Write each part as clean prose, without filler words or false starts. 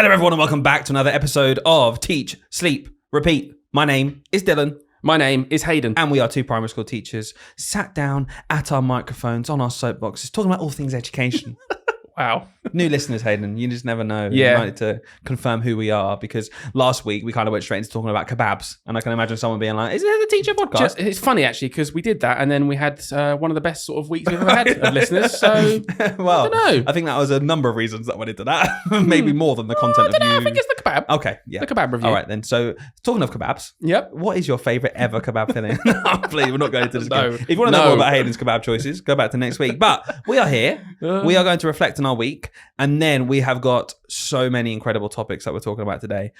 Hello everyone and welcome back to another episode of Teach, Sleep, Repeat. My name is Dylan. My name is Hayden. And we are two primary school teachers sat down at our microphones on our soapboxes talking about all things education. Wow. New listeners, Hayden, you just never know. Yeah. You might need to confirm who we are because last week we kind of went straight into talking about kebabs. And I can imagine someone being like, is it the teacher podcast? It's funny actually because we did that and then we had one of the best sort of weeks we've ever had of listeners. So, well, I don't know. I think that was a number of reasons that went into that. Maybe more than the content I don't of know. you. I think it's the kebab. Okay, yeah. The kebab review. All right then. So talking of kebabs, Yep. what is your favourite ever kebab filling? Please, we're not going into this No. again. If you want to know more about Hayden's kebab choices, go back to next week. But we are here. We are going to reflect on our week. And then we have got so many incredible topics that we're talking about today.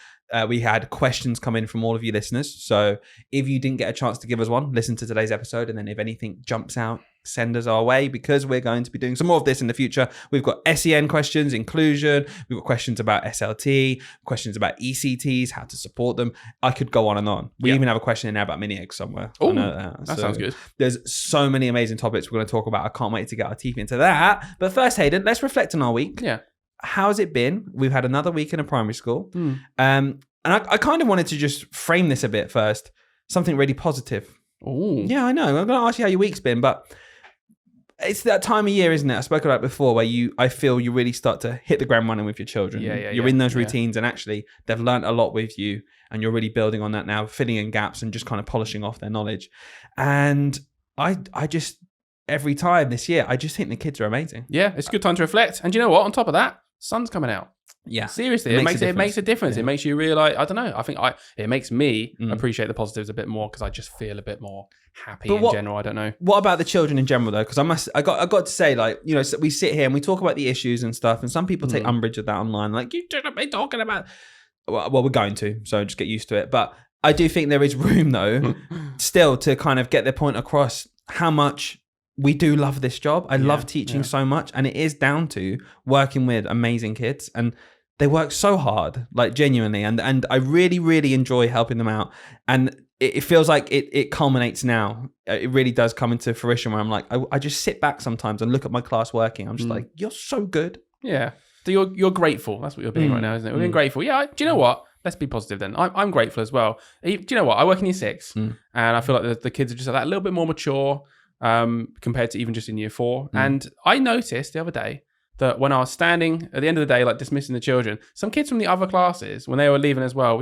We had questions come in from all of you listeners. So if you didn't get a chance to give us one, listen to today's episode. And then if anything jumps out, send us our way because we're going to be doing some more of this in the future. We've got SEN questions, inclusion. We've got questions about SLT, questions about ECTs, how to support them. I could go on and on. We even have a question in there about mini eggs somewhere. Oh, I know that sounds good. There's so many amazing topics we're going to talk about. I can't wait to get our teeth into that. But first, Hayden, let's reflect on our week. Yeah. How's it been? We've had another week in a primary school. And I kind of wanted to just frame this a bit first. Something really positive. Oh. Yeah, I know. I'm going to ask you how your week's been, but it's that time of year, isn't it? I spoke about it before where I feel you really start to hit the ground running with your children. You're in those routines and actually they've learned a lot with you and you're really building on that now, filling in gaps and just kind of polishing off their knowledge. And I just, every time this year, I just think the kids are amazing. Yeah, it's a good time to reflect. And you know what? On top of that, sun's coming out. Yeah. Seriously, it makes a difference. Yeah. It makes you realize, I don't know, it makes me appreciate the positives a bit more because I just feel a bit more happy in general. I don't know. What about the children in general though? Because I got to say, like, you know, we sit here and we talk about the issues and stuff and some people take umbrage of that online. Like, you shouldn't be talking about... Well, we're going to, so just get used to it. But I do think there is room though, still to kind of get the point across how much we do love this job. I love teaching so much, and it is down to working with amazing kids, and they work so hard, like genuinely, and I really, really enjoy helping them out. And it feels like it culminates now. It really does come into fruition where I'm like, I just sit back sometimes and look at my class working. I'm just like, you're so good. Yeah. So you're grateful. That's what you're being right now, isn't it? We're being grateful. Yeah. Do you know what? Let's be positive then. I'm grateful as well. Do you know what? I work in year 6 and I feel like the kids are just like a little bit more mature compared to even just in year 4. And I noticed the other day that when I was standing at the end of the day, like dismissing the children, some kids from the other classes, when they were leaving as well,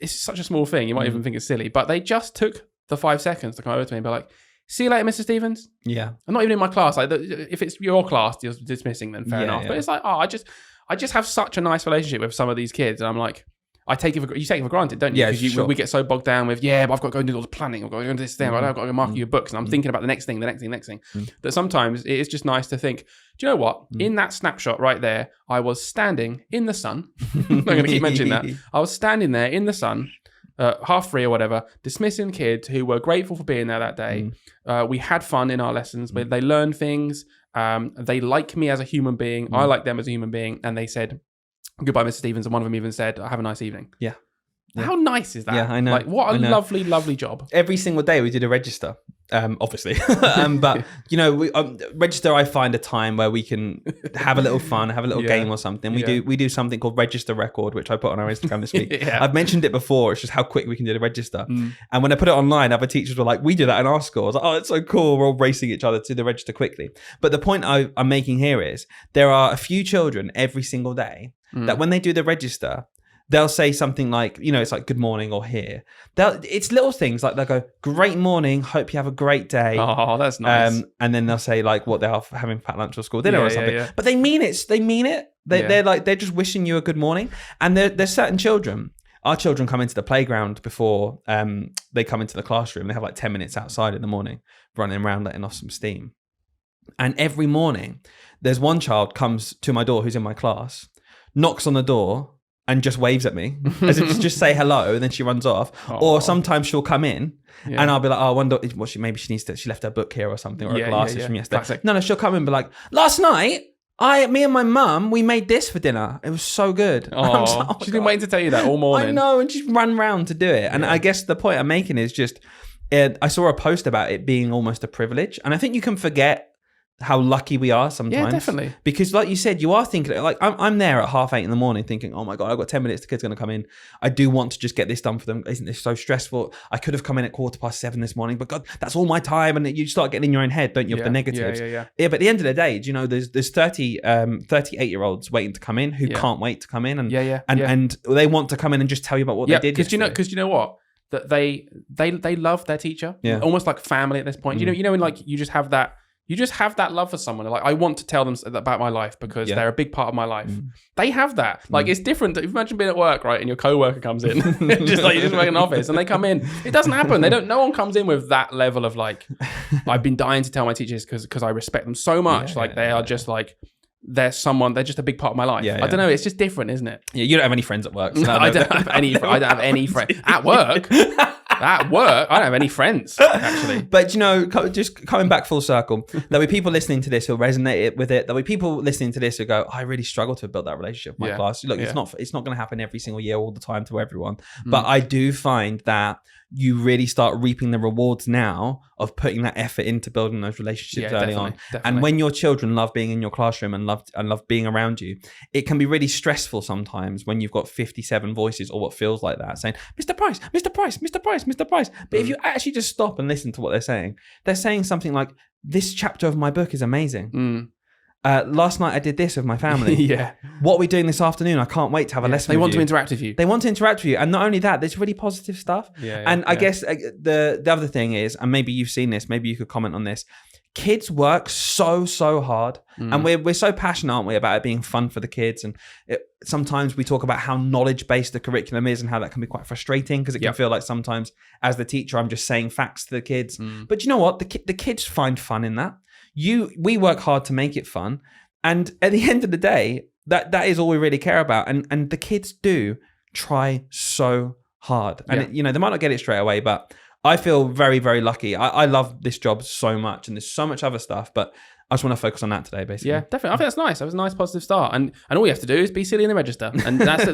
it's such a small thing. You might even think it's silly, but they just took the 5 seconds to come over to me and be like, see you later, Mr. Stevens. Yeah. I'm not even in my class. Like, if it's your class you're dismissing, then fair enough. Yeah. But it's like, I just have such a nice relationship with some of these kids. And I'm like, you take it for granted, don't you? Yeah, because sure. we get so bogged down with, but I've got to go and do all the planning. I've got to go and do this thing. I've got to go mark your books. And I'm thinking about the next thing. That sometimes it is just nice to think, do you know what? In that snapshot right there, I was standing in the sun. I'm going to keep mentioning that. I was standing there in the sun, 3:30 or whatever, dismissing kids who were grateful for being there that day. We had fun in our lessons. They learned things. They like me as a human being. I like them as a human being. And they said, goodbye, Mr. Stevens. And one of them even said, have a nice evening. Yeah. How nice is that? Yeah, I know. Like, what a lovely, lovely job. Every single day we did a register, obviously. But, you know, register, I find a time where we can have a little fun, have a little game or something. We do something called Register Record, which I put on our Instagram this week. I've mentioned it before. It's just how quick we can do the register. And when I put it online, other teachers were like, we do that in our school. I was like, oh, it's so cool. We're all racing each other to the register quickly. But the point I'm making here is there are a few children every single day that when they do the register, they'll say something like, you know, it's like good morning or here. It's little things like they'll go, great morning, hope you have a great day. Oh, that's nice. And then they'll say like what they are having packed lunch or school dinner or something. Yeah. But they mean it. They're just wishing you a good morning. And there's certain children. Our children come into the playground before they come into the classroom. They have like 10 minutes outside in the morning, running around letting off some steam. And every morning, there's one child comes to my door who's in my class, knocks on the door, and just waves at me as if to just say hello, and then she runs off. Aww. Or sometimes she'll come in and I'll be like, oh, I wonder what she left her book here or something, or her glasses from yesterday. Classic. No, she'll come in and be like, last night, me and my mum, we made this for dinner. It was so good. Oh, she's been waiting to tell you that all morning. I know, and she's run round to do it. And I guess the point I'm making is just, I saw a post about it being almost a privilege. And I think you can forget how lucky we are sometimes. Yeah, definitely. Because like you said, you are thinking, like I'm there at 8:30 in the morning thinking, oh my God, I've got 10 minutes, the kid's going to come in. I do want to just get this done for them. Isn't this so stressful? I could have come in at 7:15 this morning, but God, that's all my time. And you start getting in your own head, don't you, of the negatives. Yeah. Yeah, but at the end of the day, do you know, there's 38-year-olds waiting to come in who can't wait to come in. And, and they want to come in and just tell you about what they did. Because you know what? That they love their teacher. Yeah. Almost like family at this point. You know, when like you just have that love for someone. Like, I want to tell them about my life because they're a big part of my life. They have that. Like, it's different. Imagine being at work, right, and your coworker comes in, just like you just work in an office, and they come in. It doesn't happen. No one comes in with that level of like, I've been dying to tell my teachers because I respect them so much. They are just like, they're just a big part of my life. I don't know. It's just different, isn't it? Yeah, you don't have any friends at work. So I don't have any friends at work. At work, I don't have any friends, actually. But, you know, just coming back full circle, there'll be people listening to this who'll resonate with it. There'll be people listening to this who go, I really struggle to build that relationship with my class. Look, it's not going to happen every single year all the time to everyone. But I do find that you really start reaping the rewards now of putting that effort into building those relationships early on. Definitely. And when your children love being in your classroom and love being around you, it can be really stressful sometimes when you've got 57 voices or what feels like that saying, Mr. Price, Mr. Price, Mr. Price, Mr. Price. But if you actually just stop and listen to what they're saying something like, this chapter of my book is amazing. Last night I did this with my family. What are we doing this afternoon? I can't wait to have a lesson with you. They want to interact with you. They want to interact with you. And not only that, there's really positive stuff. I guess the other thing is, and maybe you've seen this, maybe you could comment on this, kids work so hard. And we're so passionate, aren't we, about it being fun for the kids. And sometimes we talk about how knowledge-based the curriculum is and how that can be quite frustrating because it can feel like sometimes as the teacher, I'm just saying facts to the kids. But you know what? The kids find fun in that. We work hard to make it fun, and at the end of the day, that is all we really care about. And the kids do try so hard, and they might not get it straight away, but I feel very, very lucky. I love this job so much, and there's so much other stuff, but I just want to focus on that today, basically. Yeah, definitely. I think that's nice. That was a nice positive start. And all you have to do is be silly in the register. And that's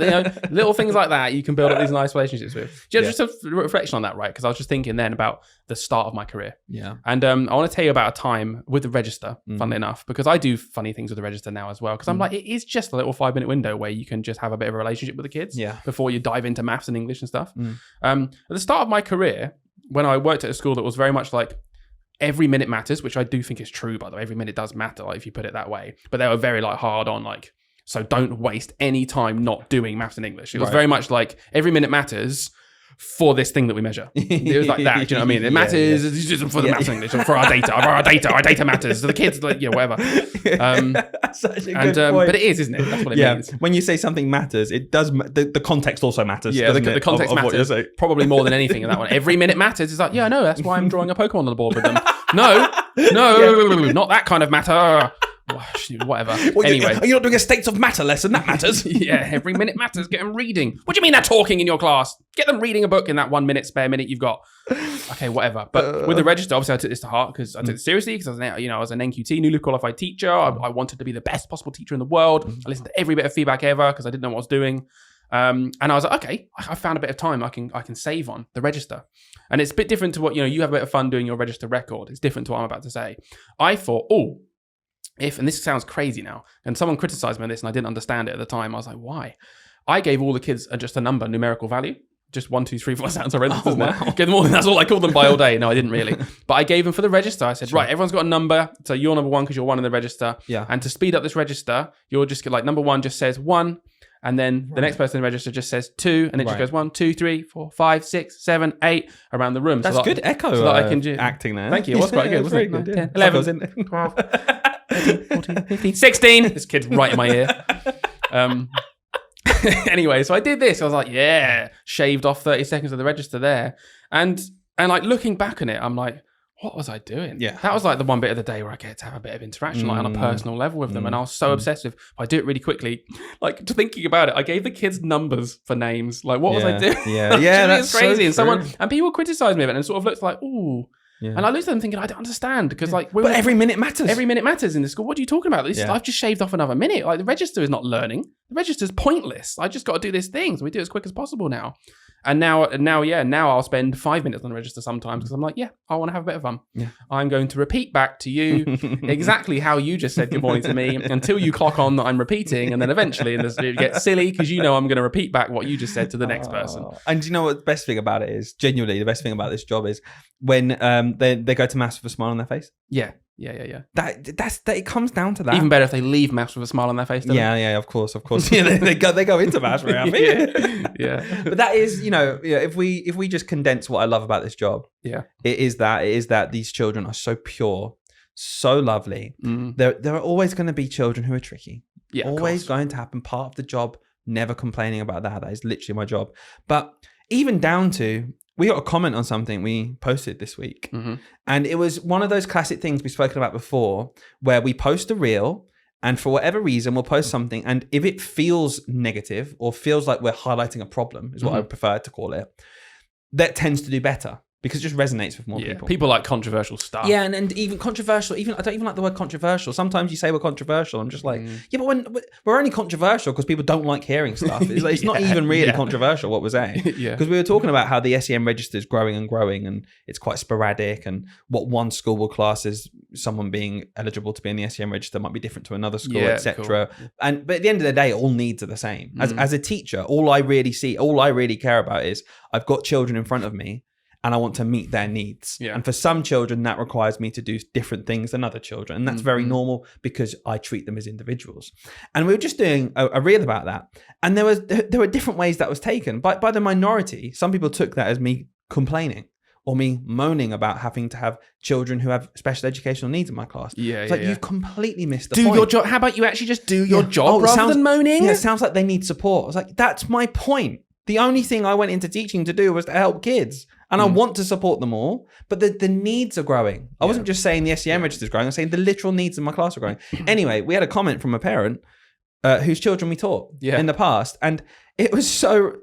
little things like that you can build up these nice relationships with. Just a reflection on that, right? Because I was just thinking then about the start of my career. Yeah. And I want to tell you about a time with the register, funnily enough, because I do funny things with the register now as well. Because I'm like, it is just a little 5-minute window where you can just have a bit of a relationship with the kids before you dive into maths and English and stuff. At the start of my career, when I worked at a school that was very much like, every minute matters, which I do think is true, by the way. Every minute does matter, like, if you put it that way. But they were very like hard on like, so don't waste any time not doing maths and English. It was very much like every minute matters for this thing that we measure. It was like that. Do you know what I mean? It matters for the maths and English, for our data. Our data matters. So the kids, like, whatever. That's such a good point. But it is, isn't it? That's what it means. When you say something matters, it does. The context also matters. Yeah, the context matters probably more than anything in that one. Every minute matters. It's like, I know. That's why I'm drawing a Pokemon on the board with them. No, not that kind of matter. Whatever. Well, anyway, are you not doing a states of matter lesson? That matters. Every minute matters. Get them reading. What do you mean they're talking in your class? Get them reading a book in that 1 minute spare minute you've got. Okay, whatever. But with the register, obviously I took this to heart because I took it seriously because I was an NQT, newly qualified teacher. I wanted to be the best possible teacher in the world. I listened to every bit of feedback ever because I didn't know what I was doing. And I was like, okay, I found a bit of time I can save on the register. And it's a bit different to what, you have a bit of fun doing your register record. It's different to what I'm about to say. I thought, and this sounds crazy now, and someone criticized me on this and I didn't understand it at the time. I was like, why? I gave all the kids just a number, numerical value. Just 1, 2, 3, 4 sounds horrendous, doesn't it? Give them all, that's all I called them by all day. No, I didn't really. But I gave them for the register. I said, right, everyone's got a number. So you're number 1 because you're 1 in the register. Yeah. And to speed up this register, you'll just get like number 1 just says 1. And then the next person in the register just says 2. And it just goes 1, 2, 3, 4, 5, 6, 7, 8 around the room. That's so good echo so that I can acting there. Thank you. It was quite good, wasn't it? Good, 10, 11, 12, 13, 14, 15, 16. This kid's right in my ear. Anyway, so I did this. I was like, shaved off 30 seconds of the register there. And like looking back on it, I'm like, what was I doing? Yeah. That was like the one bit of the day where I get to have a bit of interaction, like on a personal level with them. And I was so obsessive. I do it really quickly. Like, to thinking about it, I gave the kids numbers for names. Like, what was I doing? Yeah, that's crazy. So and people criticized me of it and sort of looked like, ooh. Yeah. And I looked at them thinking, I don't understand because but every minute matters. Every minute matters in the school. What are you talking about? I've just shaved off another minute. Like, the register is not learning. The register is pointless. I just got to do this thing. So we do it as quick as possible now. And now, I'll spend 5 minutes on the register sometimes because I'm like, I want to have a bit of fun. Yeah. I'm going to repeat back to you exactly how you just said good morning to me until you clock on that I'm repeating, and then eventually it gets silly because I'm going to repeat back what you just said to the next person. And you know what the best thing about it is? Genuinely, the best thing about this job is when they go to maths with a smile on their face. Yeah. That it comes down to that. Even better if they leave maths with a smile on their face. Yeah, of course. Yeah, they go into maths, right? I think. Yeah. But that is, if we just condense what I love about this job, it is that these children are so pure, so lovely. There are always going to be children who are tricky. Yeah, always going to happen. Part of the job. Never complaining about that. That is literally my job. But even down to, we got a comment on something we posted this week. And it was one of those classic things we've spoken about before, where we post a reel and for whatever reason, we'll post something. And if it feels negative or feels like we're highlighting a problem, is what I prefer to call it, that tends to do better. Because it just resonates with more people. People like controversial stuff. Yeah, and even controversial. I don't even like the word controversial. Sometimes you say we're controversial. I'm just like, but we're only controversial because people don't like hearing stuff. It's not even really controversial what we're saying. Because we were talking about how the SEM register is growing and growing, and it's quite sporadic. And what one school will class as someone being eligible to be in the SEM register might be different to another school, etc. Cool. But at the end of the day, all needs are the same. As a teacher, all I really care about is I've got children in front of me, and I want to meet their needs. Yeah. And for some children, that requires me to do different things than other children. And that's very normal because I treat them as individuals. And we were just doing a reel about that. And there were different ways that was taken. By the minority, some people took that as me complaining or me moaning about having to have children who have special educational needs in my class. It's like, you've completely missed the point. Do your job. How about you actually just do your job rather than moaning? Yeah, it sounds like they need support. I was like, that's my point. The only thing I went into teaching to do was to help kids. And I want to support them all, but the needs are growing. I wasn't just saying the SEM register is growing. I was saying the literal needs in my class are growing. Anyway, we had a comment from a parent whose children we taught in the past. And it was so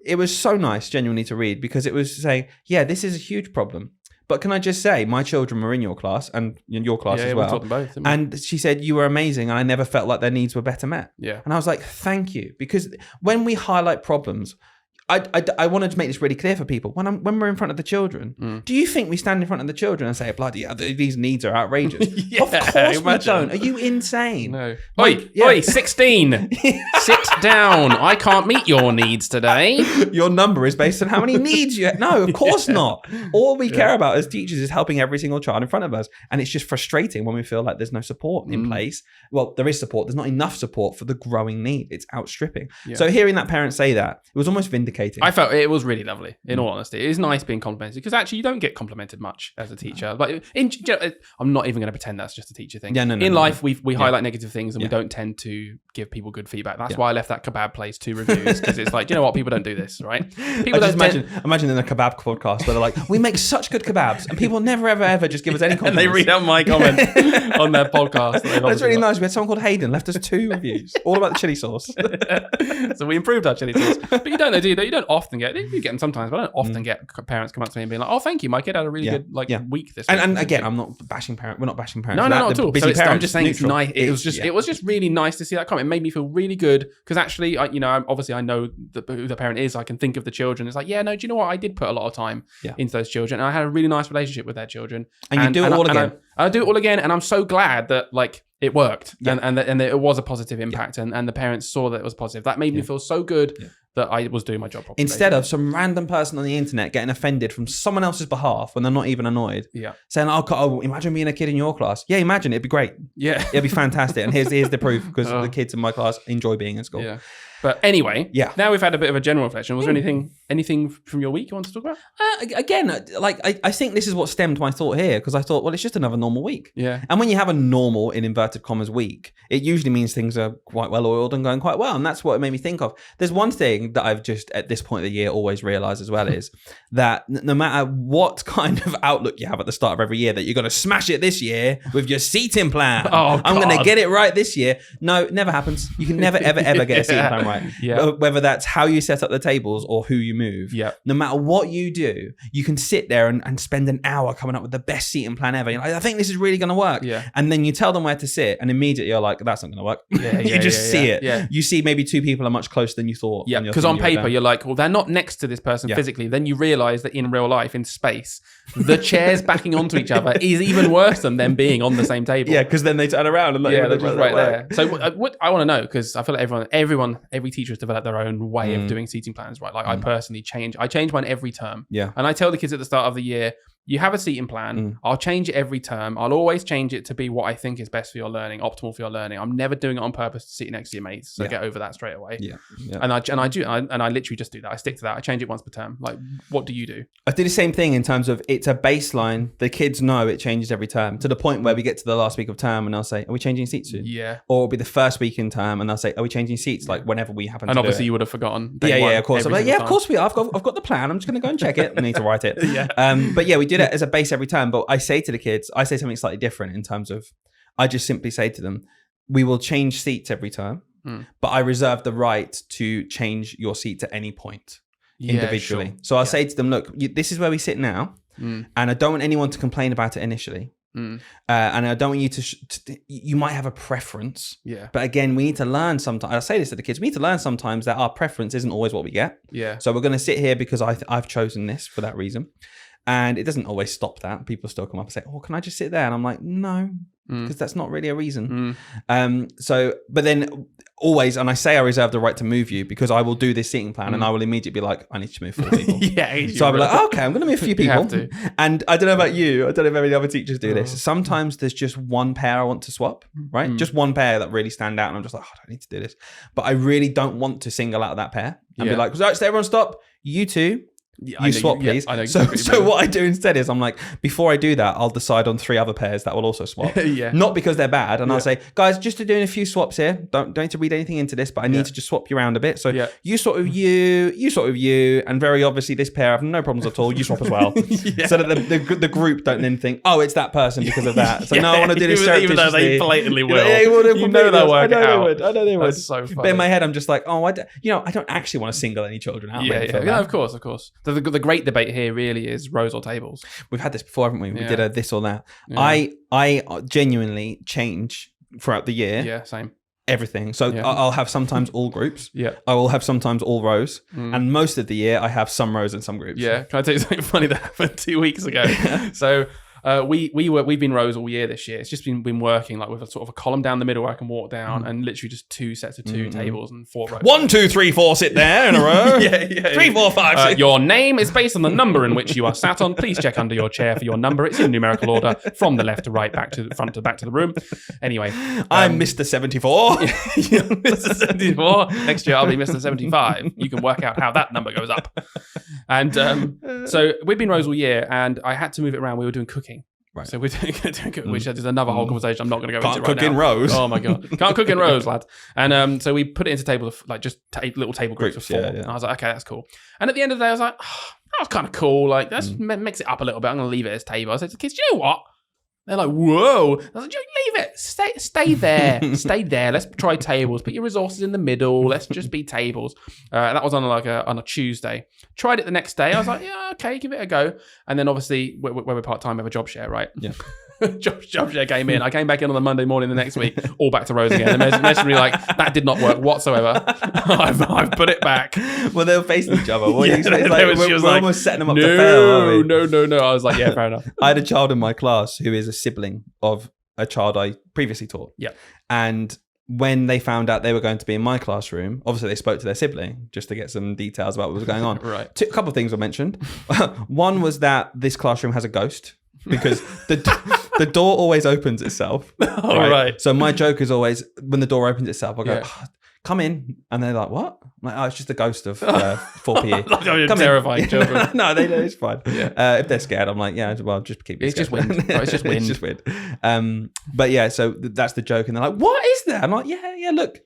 nice, genuinely, to read, because it was saying, this is a huge problem. But can I just say, my children were in your class and in your class as well. We taught them both, and she said, you were amazing. And I never felt like their needs were better met. Yeah. And I was like, thank you. Because when we highlight problems, I wanted to make this really clear for people. When we're in front of the children, do you think we stand in front of the children and say, bloody hell, these needs are outrageous? Of course we don't. Are you insane? No. Oi, 16. Sit down. I can't meet your needs today. Your number is based on how many needs you have. No, of course not. All we care about as teachers is helping every single child in front of us. And it's just frustrating when we feel like there's no support in place. Well, there is support. There's not enough support for the growing need. It's outstripping. Yeah. So hearing that parent say that, it was almost vindicating. I felt it was really lovely, in all honesty. It is nice being complimented, because actually you don't get complimented much as a teacher. But I'm not even going to pretend that's just a teacher thing. In life, we highlight negative things, and we don't tend to give people good feedback. That's why I left that kebab place 2 reviews, because it's like, you know what, people don't do this, right? People don't imagine in a kebab podcast where they're like, we make such good kebabs, and people never ever just give us any comments. And they read out my comment on their podcast. It's really nice. We had someone called Hayden left us 2 reviews, all about the chili sauce. So we improved our chili sauce. But you don't know, do you? You don't often get, you get them sometimes, but I don't often get parents come up to me and be like, oh, thank you, my kid had a really good week this week. And again, I'm not bashing parents. We're not bashing parents. No, not at all. So I'm just saying, neutral. It's nice. It was just really nice to see that comment. It made me feel really good, because actually, obviously I know who the parent is. I can think of the children. It's like, do you know what? I did put a lot of time into those children, and I had a really nice relationship with their children. And you do it all again. I do it all again, and I'm so glad that it worked, and that it was a positive impact, and the parents saw that it was positive. That made me feel so good that I was doing my job properly. Instead of some random person on the internet getting offended from someone else's behalf when they're not even annoyed. Saying, oh, imagine being a kid in your class. Yeah, imagine. It'd be great. Yeah. It'd be fantastic. And here's the proof, because the kids in my class enjoy being in school. Yeah. But anyway, now we've had a bit of a general reflection. Was there anything from your week you want to talk about? Again, I think this is what stemmed my thought here, because I thought, well, it's just another normal week. Yeah. And when you have a normal, in inverted commas, week, it usually means things are quite well oiled and going quite well. And that's what it made me think of. There's one thing that I've just, at this point of the year, always realized as well, is that no matter what kind of outlook you have at the start of every year, that you're going to smash it this year with your seating plan. Oh, I'm going to get it right this year. No, it never happens. You can never, ever, ever get a seating plan right? Yeah. Whether that's how you set up the tables or who you move. Yeah. No matter what you do, you can sit there and spend an hour coming up with the best seating plan ever. You're like, I think this is really going to work. Yeah. And then you tell them where to sit, and immediately you're like, that's not going to work. Yeah, You just see it. Yeah. You see maybe two people are much closer than you thought. Yeah, because on paper you're like, well, they're not next to this person physically. Then you realize that in real life, in space, the chairs backing onto each other is even worse than them being on the same table. Yeah, because then they turn around and they're just right there. So what I want to know, because I feel like every teacher has developed their own way of doing seating plans, right? Like I personally change mine every term. Yeah. And I tell the kids at the start of the year, you have a seating plan. I'll change it every term. I'll always change it to be what I think is best for your learning, optimal for your learning. I'm never doing it on purpose to sit next to your mates. So get over that straight away. Yeah. And I literally just do that. I stick to that. I change it once per term. Like, what do you do? I do the same thing in terms of it's a baseline. The kids know it changes every term to the point where we get to the last week of term and they'll say, are we changing seats soon? Yeah. Or it'll be the first week in term and they'll say, are we changing seats? Like whenever we happen to do it. And obviously you would have forgotten. Of course. I'm like, of course we are. I've got the plan. I'm just going to go and check it. I need to write it. But yeah, we do that as a base every term. But I say to the kids, I say something slightly different in terms of, I just simply say to them, we will change seats every term, but I reserve the right to change your seat at any point individually. Sure. So I'll say to them, look, this is where we sit now, and I don't want anyone to complain about it initially. And I don't want you to you might have a preference. Yeah. But again, we need to learn sometimes. I say this to the kids. We need to learn sometimes that our preference isn't always what we get. Yeah. So we're going to sit here because I've chosen this for that reason. And it doesn't always stop that. People still come up and say, oh, can I just sit there? And I'm like, no, because that's not really a reason. But then always, and I say I reserve the right to move you because I will do this seating plan and I will immediately be like, I need to move 4 people. So I'll be like, okay, I'm going to move a few people. And I don't know about you. I don't know if any other teachers do this. Sometimes there's just one pair I want to swap, right? Just one pair that really stand out. And I'm just like, oh, I don't need to do this. But I really don't want to single out that pair and be like, so everyone stop. You two. You swap, please. So what I do instead is I'm like, before I do that, I'll decide on 3 other pairs that will also swap. Not because they're bad. And I'll say, guys, just doing a few swaps here. Don't need to read anything into this, but I need to just swap you around a bit. So you swap with you swap with you. And very obviously this pair, I have no problems at all. You swap as well. So that the group don't then think, oh, it's that person because of that. So no, I want to do this surreptitiously. Even though they blatantly will. You know they'll work it out. I know they would. That's so funny. But in my head, I'm just like, oh, I don't actually want to single any children out. Yeah, of course. The great debate here really is rows or tables. We've had this before, haven't we? We did a this or that. I genuinely change throughout the year. Yeah, same. Everything. So I'll have sometimes all groups. I will have sometimes all rows. And most of the year I have some rows and some groups. Yeah. Can I tell you something funny that happened 2 weeks ago? So we've been rows all year this year. It's just been working like with a sort of a column down the middle where I can walk down and literally just 2 sets of 2 tables and 4 rows. 1, 2, 3, 4 sit there in a row. 3, 4, 5, 6. Your name is based on the number in which you are sat on. Please check under your chair for your number. It's in numerical order from the left to right, back to the front to back to the room. Anyway, I'm Mr. 74. Mr. 74. Next year I'll be Mr. 75. You can work out how that number goes up. And so we've been rows all year, and I had to move it around. We were doing cooking. Right. So we're doing which is another whole conversation I'm not going to go into right now. Can't cook in rows. Oh my God. Can't cook in rows, lads. And so we put it into tables of like just little table groups of 4. And I was like, okay, that's cool. And at the end of the day, I was like, oh, that was kind of cool. Like, let's mix it up a little bit. I'm going to leave it as table. I said to the kids, you know what? They're like, whoa. I was like, leave it. Stay there. Stay there. Let's try tables. Put your resources in the middle. Let's just be tables. That was on a Tuesday. Tried it the next day. I was like, yeah, okay, give it a go. And then obviously, when we're part-time, we have a job share, right? Yeah. job share came in. I came back in on the Monday morning the next week, all back to rows again. And messaged me like, that did not work whatsoever. I've put it back. Well, they were facing each other. We're almost setting them up to fail. No. I was like, yeah, fair enough. I had a child in my class who is a sibling of a child I previously taught. Yeah. And when they found out they were going to be in my classroom, obviously they spoke to their sibling just to get some details about what was going on. Right. A couple of things were mentioned. One was that this classroom has a ghost because the door always opens itself. Right. So my joke is always when the door opens itself, I'll go, come in. And they're like, what? I'm like, oh, it's just the ghost of 4PE. You're terrifying children. No, they know it's fine. Yeah. If they're scared, I'm like, yeah, well, just keep me scared. It's just wind. It's just wind. It's just wind. But yeah, so that's the joke. And they're like, what is that? I'm like, yeah, look.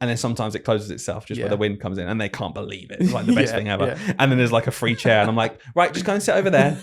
And then sometimes it closes itself just where the wind comes in and they can't believe it. It's like the best thing ever. Yeah. And then there's like a free chair and I'm like, right, just go and sit over there.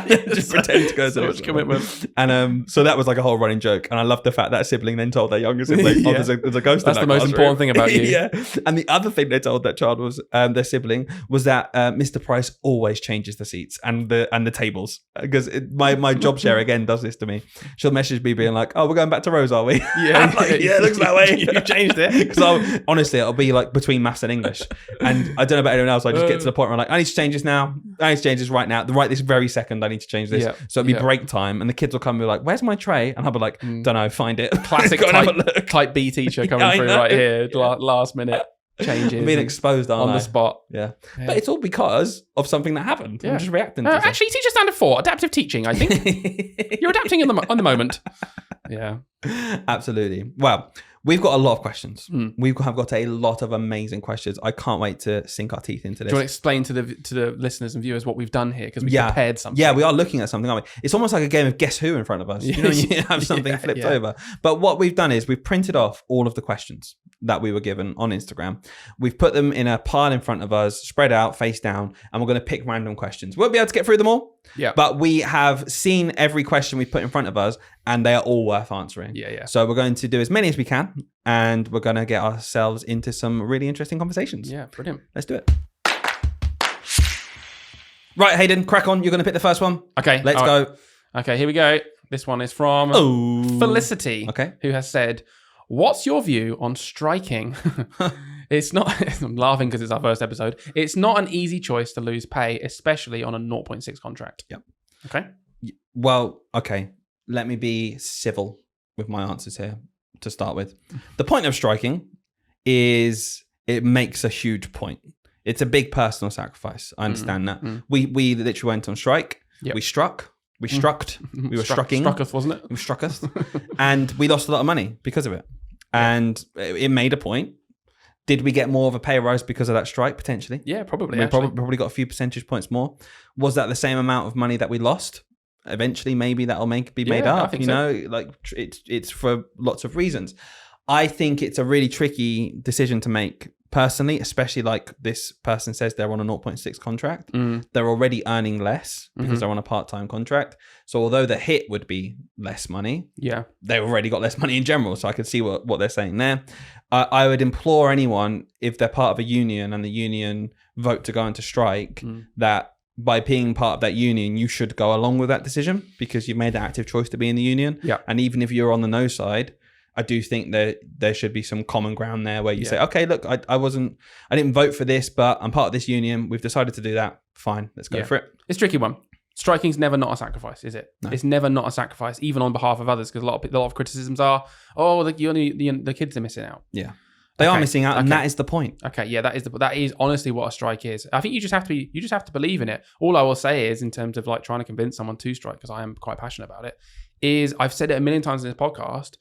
Just pretend to go so much commitment. And so that was like a whole running joke. And I love the fact that a sibling then told their younger sibling, there's a ghost That's in that the most important thing about you. Yeah. And the other thing they told that child was, their sibling, was that Mr. Price always changes the seats and the tables. Because my job share again does this to me. She'll message me being like, oh, we're going back to Rose, are we? Yeah. Like, yeah, it looks that way. You changed it. Because honestly, it'll be like between maths and English. And I don't know about anyone else. I just get to the point where I'm like, I need to change this now. I need to change this right now. Right this very second, I need to change this. Yeah. So it'll be break time. And the kids will come and be like, where's my tray? And I'll be like, don't know, find it. Classic type B teacher coming through right here. Last minute changes. I'm being exposed on the spot. Yeah. But it's all because of something that happened. I'm just reacting to it. Actually, teacher standard 4, adaptive teaching, I think. You're adapting on the moment. Yeah. Absolutely. Well, we've got a lot of questions. We have got a lot of amazing questions. I can't wait to sink our teeth into this. Do you want to explain to the listeners and viewers what we've done here? Because we prepared something. Yeah, we are looking at something, aren't we? It's almost like a game of Guess Who in front of us. You know, you have something flipped over. But what we've done is we've printed off all of the questions that we were given on Instagram. We've put them in a pile in front of us, spread out, face down, and we're going to pick random questions. We won't be able to get through them all. Yeah. But we have seen every question we put in front of us, and they are all worth answering. Yeah. So we're going to do as many as we can, and we're going to get ourselves into some really interesting conversations. Yeah, brilliant. Let's do it. Right, Hayden, crack on. You're going to pick the first one. Okay. Let's go. Okay, here we go. This one is from Felicity, who has said, what's your view on striking? It's not, I'm laughing because it's our first episode. It's not an easy choice to lose pay, especially on a 0.6 contract. Yep. Okay. Well, okay. Let me be civil with my answers here to start with. The point of striking is it makes a huge point. It's a big personal sacrifice. I understand that. We literally went on strike. Yep. We struck. We struck. We were strucking. Struck us, wasn't it? We struck us. And we lost a lot of money because of it. And it made a point. Did we get more of a pay rise because of that strike? Potentially. Yeah, probably. We probably got a few percentage points more. Was that the same amount of money that we lost? Eventually, maybe that'll be made up. I think you know, like it's for lots of reasons. I think it's a really tricky decision to make personally, especially like this person says they're on a 0.6 contract. They're already earning less because they're on a part-time contract. So although the hit would be less money, they've already got less money in general. So I could see what they're saying there. I would implore anyone, if they're part of a union and the union vote to go into strike, that by being part of that union, you should go along with that decision because you've made the active choice to be in the union. Yeah. And even if you're on the no side, I do think that there should be some common ground there where you say, okay, look, I didn't vote for this, but I'm part of this union. We've decided to do that. Fine, let's go for it. It's a tricky one. Striking's never not a sacrifice, is it? No. It's never not a sacrifice, even on behalf of others, because a lot of criticisms are, the kids are missing out. Yeah. They are missing out, and that is the point. Okay, yeah, that is honestly what a strike is. I think you just have to believe in it. All I will say is, in terms of like trying to convince someone to strike, because I am quite passionate about it, is I've said it a million times in this podcast.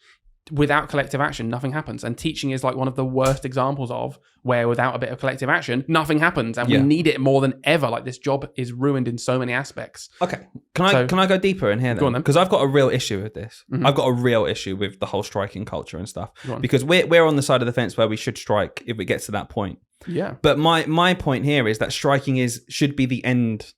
Without collective action, nothing happens. And teaching is like one of the worst examples of where without a bit of collective action, nothing happens. And we need it more than ever. Like this job is ruined in so many aspects. Okay. Can I go deeper in here then? Go on then. Because I've got a real issue with this. I've got a real issue with the whole striking culture and stuff. Because we're on the side of the fence where we should strike if it gets to that point. Yeah. But my point here is that striking should be the end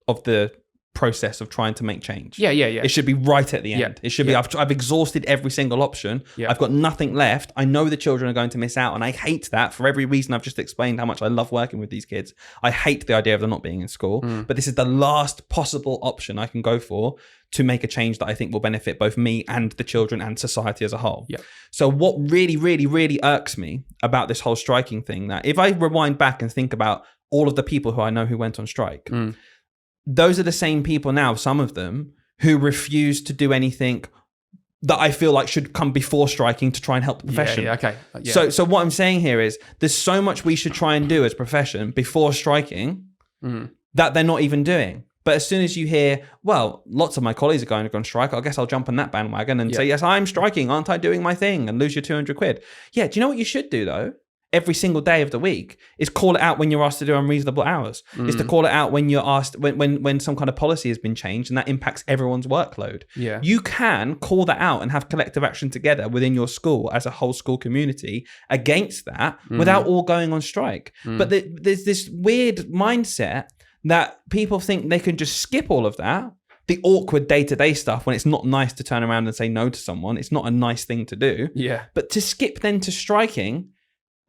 of the process of trying to make change. Yeah. It should be right at the end. Yeah. It should be, I've exhausted every single option. Yeah. I've got nothing left. I know the children are going to miss out, and I hate that for every reason I've just explained how much I love working with these kids. I hate the idea of them not being in school, but this is the last possible option I can go for to make a change that I think will benefit both me and the children and society as a whole. Yeah. So what really, really, really irks me about this whole striking thing, that if I rewind back and think about all of the people who I know who went on strike, those are the same people now, some of them, who refuse to do anything that I feel like should come before striking to try and help the profession. So what I'm saying here is there's so much we should try and do as a profession before striking that they're not even doing. But as soon as you hear, well, lots of my colleagues are going to go on strike, I guess I'll jump on that bandwagon and say, yes, I'm striking. Aren't I doing my thing? And lose your 200 quid. Yeah. Do you know what you should do though? every single day of the week is call it out when you're asked to do unreasonable hours. Is to call it out when you're asked, when some kind of policy has been changed and that impacts everyone's workload. Yeah. You can call that out and have collective action together within your school as a whole school community against that without all going on strike. But there's this weird mindset that people think they can just skip all of that. The awkward day-to-day stuff when it's not nice to turn around and say no to someone. It's not a nice thing to do. Yeah. But to skip then to striking,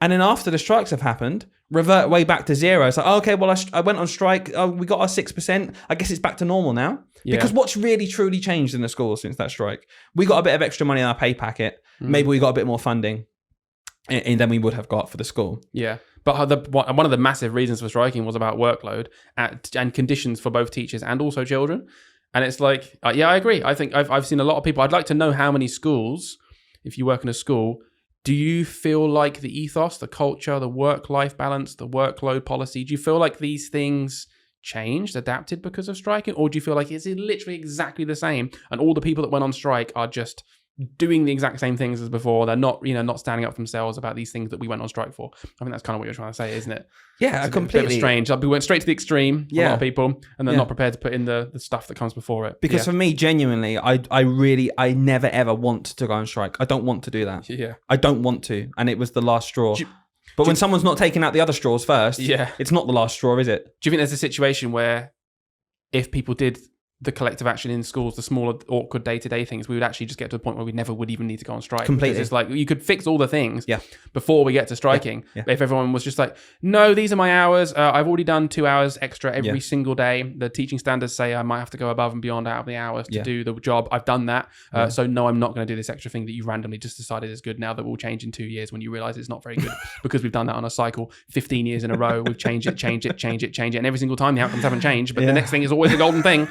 and then after the strikes have happened, revert way back to zero. It's like, oh, okay, well, I went on strike. Oh, we got our 6%. I guess it's back to normal now. Yeah. Because what's really, truly changed in the school since that strike? We got a bit of extra money in our pay packet. Maybe we got a bit more funding than we would have got for the school. Yeah. But one of the massive reasons for striking was about workload and conditions for both teachers and also children. And it's like, yeah, I agree. I think I've seen a lot of people. I'd like to know how many schools, if you work in a school, do you feel like the ethos, the culture, the work-life balance, the workload policy, do you feel like these things changed, adapted because of striking? Or do you feel like it's literally exactly the same and all the people that went on strike are just doing the exact same things as before? They're not, not standing up for themselves about these things that we went on strike for. I think that's kind of what you're trying to say, isn't it? Yeah, completely. Bit of strange. We went straight to the extreme, a lot of people, and they're not prepared to put in the stuff that comes before it. Because for me, genuinely, I never ever want to go on strike. I don't want to do that. Yeah. I don't want to. And it was the last straw. But when someone's not taking out the other straws first, it's not the last straw, is it? Do you think there's a situation where if people did the collective action in schools, the smaller, awkward day-to-day things, we would actually just get to a point where we never would even need to go on strike? Completely. Because it's like, you could fix all the things before we get to striking. Yeah. If everyone was just like, no, these are my hours. I've already done 2 hours extra every single day. The teaching standards say I might have to go above and beyond out of the hours to do the job. I've done that. So no, I'm not going to do this extra thing that you randomly just decided is good now that will change in 2 years when you realize it's not very good because we've done that on a cycle 15 years in a row. We've changed it. And every single time the outcomes haven't changed, but the next thing is always a golden thing.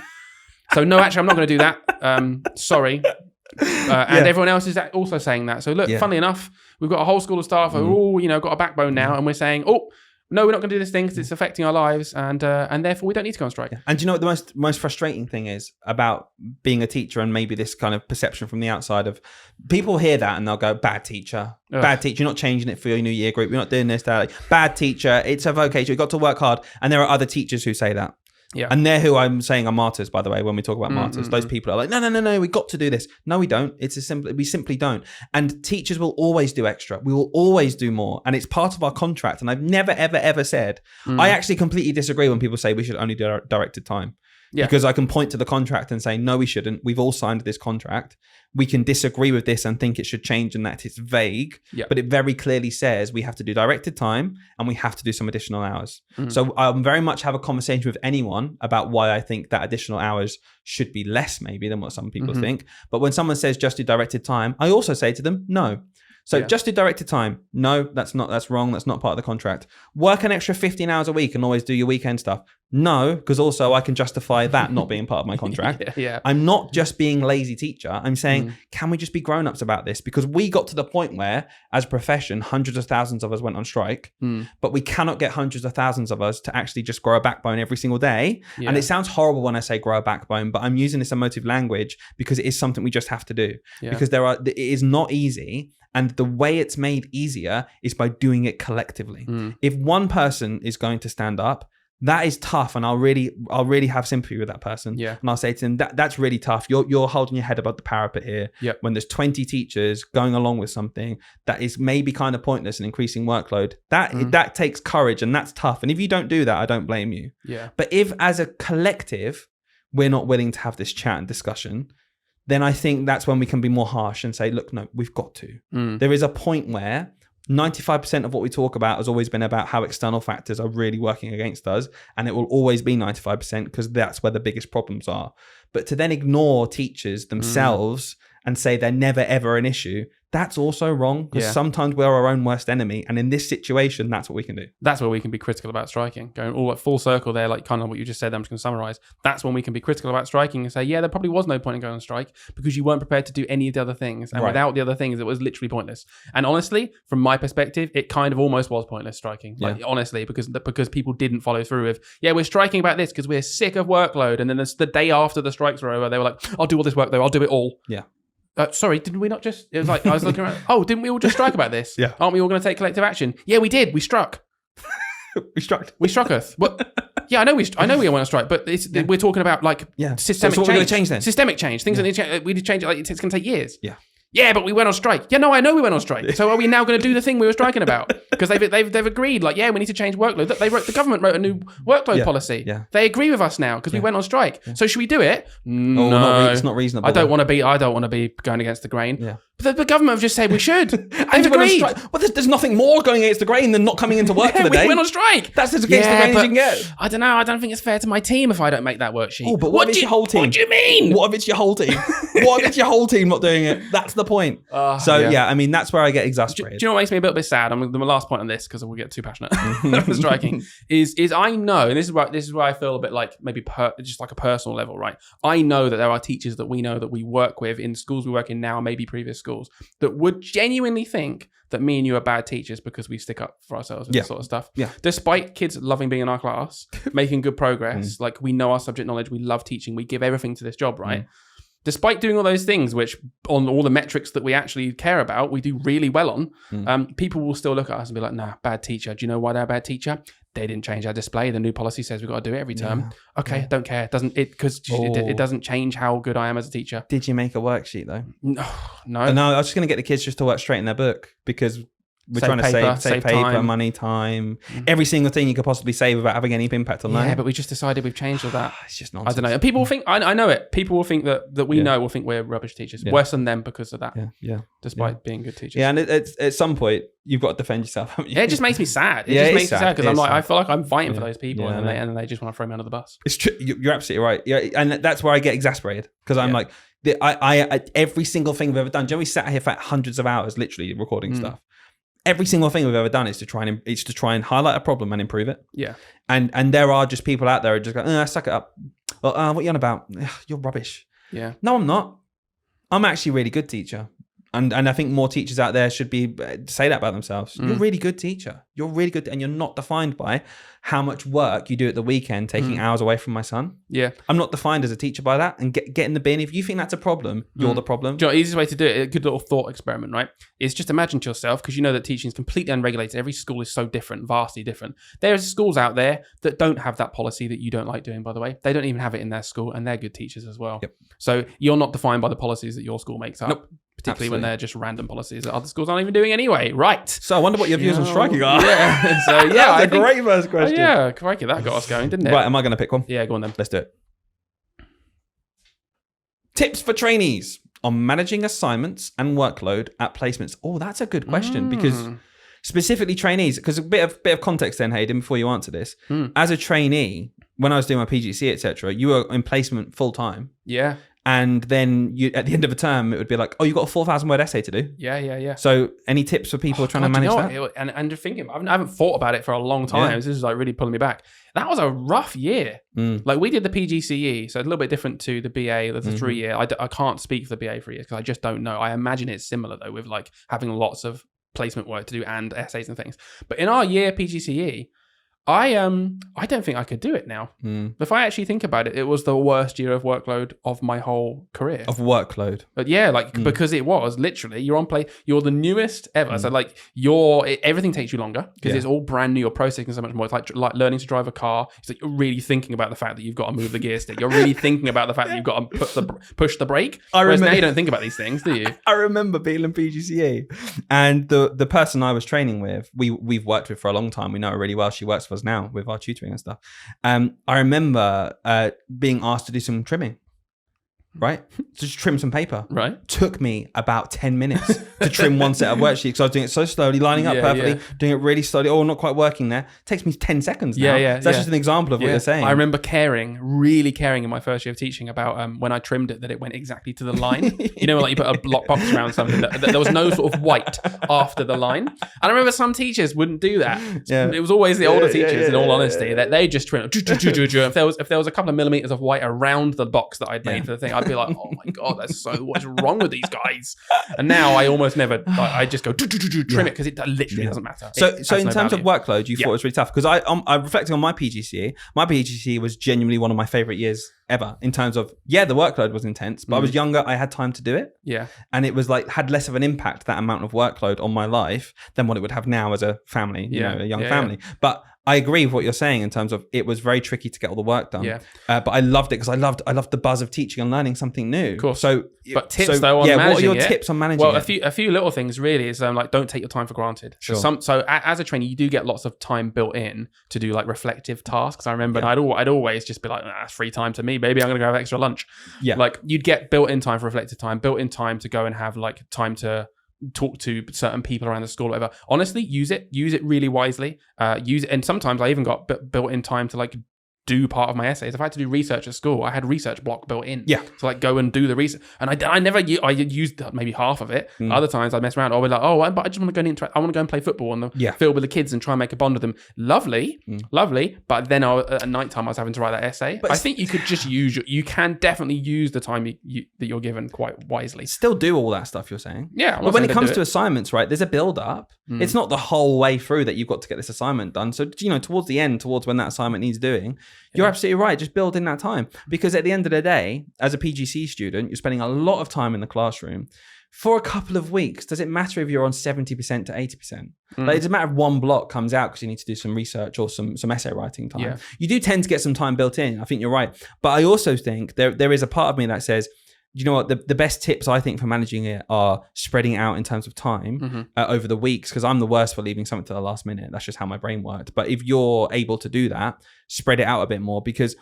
So no, actually, I'm not going to do that. Sorry. And everyone else is also saying that. So look, funnily enough, we've got a whole school of staff who all, got a backbone now, and we're saying, oh, no, we're not going to do this thing because it's affecting our lives, and therefore we don't need to go on strike. Yeah. And do you know what the most frustrating thing is about being a teacher, and maybe this kind of perception from the outside of people hear that and they'll go, bad teacher, you're not changing it for your new year group, you're not doing this, that. Bad teacher, it's a vocation, you've got to work hard. And there are other teachers who say that. Yeah. And they're who I'm saying are martyrs, by the way, when we talk about martyrs. Those people are like, no, we got to do this. No, we don't. We simply don't. And teachers will always do extra. We will always do more. And it's part of our contract. And I've never, ever, ever said, I actually completely disagree when people say we should only do directed time. Yeah. Because I can point to the contract and say, no, we shouldn't. We've all signed this contract. We can disagree with this and think it should change and that it's vague. Yeah. But it very clearly says we have to do directed time and we have to do some additional hours. So I'll very much have a conversation with anyone about why I think that additional hours should be less maybe than what some people think. But when someone says just do directed time, I also say to them, no. So just do directed time. No, that's wrong. That's not part of the contract. Work an extra 15 hours a week and always do your weekend stuff. No, because also I can justify that not being part of my contract. I'm not just being lazy teacher. I'm saying, can we just be grown-ups about this? Because we got to the point where, as a profession, hundreds of thousands of us went on strike, but we cannot get hundreds of thousands of us to actually just grow a backbone every single day. Yeah. And it sounds horrible when I say grow a backbone, but I'm using this emotive language because it is something we just have to do. Yeah. Because it is not easy. And the way it's made easier is by doing it collectively. If one person is going to stand up, that is tough, and I'll really have sympathy with that person. Yeah. And I'll say to them, that's really tough. You're holding your head above the parapet here. Yep. When there's 20 teachers going along with something that is maybe kind of pointless and increasing workload, that takes courage, and that's tough. And if you don't do that, I don't blame you. Yeah. But if as a collective we're not willing to have this chat and discussion, then I think that's when we can be more harsh and say, look, no, we've got to. There is a point where 95% of what we talk about has always been about how external factors are really working against us. And it will always be 95% because that's where the biggest problems are. But to then ignore teachers themselves and say they're never, ever an issue, that's also wrong, because sometimes we're our own worst enemy. And in this situation, that's what we can do. That's where we can be critical about striking. Going all at full circle there, like kind of what you just said, I'm just going to summarize. That's when we can be critical about striking and say, yeah, there probably was no point in going on strike because you weren't prepared to do any of the other things. And without the other things, it was literally pointless. And honestly, from my perspective, it kind of almost was pointless striking. Like honestly, because people didn't follow through with, we're striking about this because we're sick of workload. And then the day after the strikes were over, they were like, I'll do all this work though. I'll do it all. Yeah. sorry, didn't we not just? It was like I was looking around. Oh, didn't we all just strike about this? Yeah. Aren't we all going to take collective action? Yeah, we did. We struck. We struck us. What? Yeah, I know we want to strike, but we're talking about like systemic so what change. we're going to change then? Systemic change. Things that need to change. We need to change it. Like it's going to take years. Yeah. Yeah, but we went on strike. Yeah, no, I know we went on strike. So are we now going to do the thing we were striking about? Because they've agreed, like, yeah, we need to change workload. The government wrote a new workload policy. Yeah. They agree with us now because we went on strike. Yeah. So should we do it? No, it's not reasonable. I don't want to be going against the grain. Yeah. But the government have just said we should. They've agreed. Well, there's nothing more going against the grain than not coming into work for the day. We went on strike. That's as against the grain as you can get. I don't know. I don't think it's fair to my team if I don't make that worksheet. Oh, but what if it's your whole team? What do you mean? What if it's your whole team? What if it's your whole team not doing it? That's the point. I mean, that's where I get exasperated. Do you know what makes me a little bit sad? I'm the last point on this because we'll get too passionate for striking. Is I know, and this is where I feel a bit like maybe just like a personal level, right? I know that there are teachers that we know that we work with in schools we work in now, maybe previous schools, that would genuinely think that me and you are bad teachers because we stick up for ourselves with this sort of stuff. Yeah. Despite kids loving being in our class, making good progress, like we know our subject knowledge, we love teaching, we give everything to this job, right? Despite doing all those things, which on all the metrics that we actually care about, we do really well on, people will still look at us and be like, nah, bad teacher. Do you know why they're a bad teacher? They didn't change our display. The new policy says we've got to do it every term. Okay, don't care. It doesn't change how good I am as a teacher. Did you make a worksheet though? No. No, I was just going to get the kids just to work straight in their book because we're trying to save paper, time. money, time, every single thing you could possibly save without having any impact on learning. Yeah, but we just decided we've changed all that. It's just nonsense. I don't know. And people will think, I know it. People will think that we know will think we're rubbish teachers. Worse than them because of that. Yeah. Despite being good teachers. Yeah, and at some point, you've got to defend yourself, haven't you? Yeah, it just makes me sad. It just makes me sad because I'm like, I feel like I'm fighting for those people and then they just want to throw me under the bus. It's true. You're absolutely right. Yeah, and that's where I get exasperated because I'm like, I every single thing we've ever done, Joe, we sat here for hundreds of hours, literally recording stuff. Every single thing we've ever done is to try and highlight a problem and improve it. Yeah. And there are just people out there who just go, suck it up. Well, what are you on about? You're rubbish. Yeah. No, I'm not. I'm actually a really good teacher. And I think more teachers out there should say that about themselves. You're a really good teacher. You're really good, and you're not defined by how much work you do at the weekend, taking hours away from my son. Yeah, I'm not defined as a teacher by that. And get in the bin. If you think that's a problem, you're the problem. Do you know, the easiest way to do it, a good little thought experiment, right? Is just imagine to yourself, because you know that teaching is completely unregulated. Every school is so different, vastly different. There's schools out there that don't have that policy that you don't like doing, by the way. They don't even have it in their school, and they're good teachers as well. Yep. So you're not defined by the policies that your school makes up. Nope. Particularly when they're just random policies that other schools aren't even doing anyway. Right. So I wonder what your views on striking are. Yeah. So yeah, that's a great first question. Yeah, crikey, that got us going, didn't it? Right, am I going to pick one? Yeah, go on then. Let's do it. Tips for trainees on managing assignments and workload at placements. Oh, that's a good question because specifically trainees, because a bit of context then, Hayden, before you answer this. As a trainee, when I was doing my PGC, etc., you were in placement full time. Yeah. And then at the end of a term, it would be like, oh, you got a 4,000 word essay to do. Yeah. So any tips for people trying to manage that? And thinking, I haven't thought about it for a long time. Yeah. This is like really pulling me back. That was a rough year. Like we did the PGCE, so it's a little bit different to the BA, the 3-year. I can't speak for the BA 3 years because I just don't know. I imagine it's similar though, with like having lots of placement work to do and essays and things. But in our year PGCE, I don't think I could do it now. If I actually think about it, it was the worst year of workload of my whole career. Of workload. But yeah, because it was literally, you're the newest ever. So like everything takes you longer because it's all brand new. You're processing so much more. It's like learning to drive a car. It's like you're really thinking about the fact that you've got to move the gear stick. You're really thinking about the fact that you've got to push the brake. Whereas now you don't think about these things, do you? I remember being in PGCE and the person I was training with, we've worked with for a long time. We know her really well. She works for us now with our tutoring and stuff. I remember being asked to do some trimming, right? To just trim some paper. Right. Took me about 10 minutes to trim one set of worksheets because I was doing it so slowly, lining up perfectly, doing it really slowly. Oh, not quite working there. It takes me 10 seconds now. So that's just an example of what you're saying. I remember really caring in my first year of teaching about when I trimmed it, that it went exactly to the line. You know, like you put a block box around something, that there was no sort of white after the line. And I remember some teachers wouldn't do that. It was always the older teachers, in all honesty, that they just trim. If there was a couple of millimeters of white around the box that I'd made for the thing, I'd be like, oh my God, what's wrong with these guys? And now I almost never, I just go trim it because it literally doesn't matter. So in terms of workload, you thought it was really tough because I'm reflecting on my PGCE. My PGCE was genuinely one of my favorite years ever in terms of, the workload was intense, but I was younger. I had time to do it. Yeah. And it was like, had less of an impact, that amount of workload on my life than what it would have now as a family, you know, a young family. Yeah. But I agree with what you're saying in terms of it was very tricky to get all the work done. Yeah. But I loved it because I loved the buzz of teaching and learning something new. Cool. So, but tips though on managing what are your tips on managing it? Well, a few little things really is like, don't take your time for granted. Sure. So as a trainee, you do get lots of time built in to do like reflective tasks. I remember I'd always just be like, that's free time to me. Maybe I'm going to go have extra lunch. Yeah. Like you'd get built-in time for reflective time, built-in time to go and have like time to talk to certain people around the school or whatever. Honestly, use it really wisely. Use it. And sometimes I even got built-in time to like do part of my essays. If I had to do research at school, I had research block built in. Yeah. To like go and do the research. And I used maybe half of it. Other times I'd mess around. Or I'd be like, but I just want to go and I want to go and play football on the field with the kids and try and make a bond with them. Lovely. But then at night time I was having to write that essay. But I think you could just you can definitely use the time that you're given quite wisely. Still do all that stuff you're saying. Yeah. But when it comes to assignments, right, there's a build up. It's not the whole way through that you've got to get this assignment done. So, you know, towards the end, towards when that assignment needs doing, you're absolutely right. Just build in that time. Because at the end of the day, as a PGC student, you're spending a lot of time in the classroom. For a couple of weeks, does it matter if you're on 70% to 80%? Like, it doesn't matter if one block comes out because you need to do some research or some essay writing time. Yeah. You do tend to get some time built in. I think you're right. But I also think there is a part of me that says, you know what, the best tips I think for managing it are spreading it out in terms of time over the weeks, because I'm the worst for leaving something to the last minute. That's just how my brain worked. But if you're able to do that, spread it out a bit more, because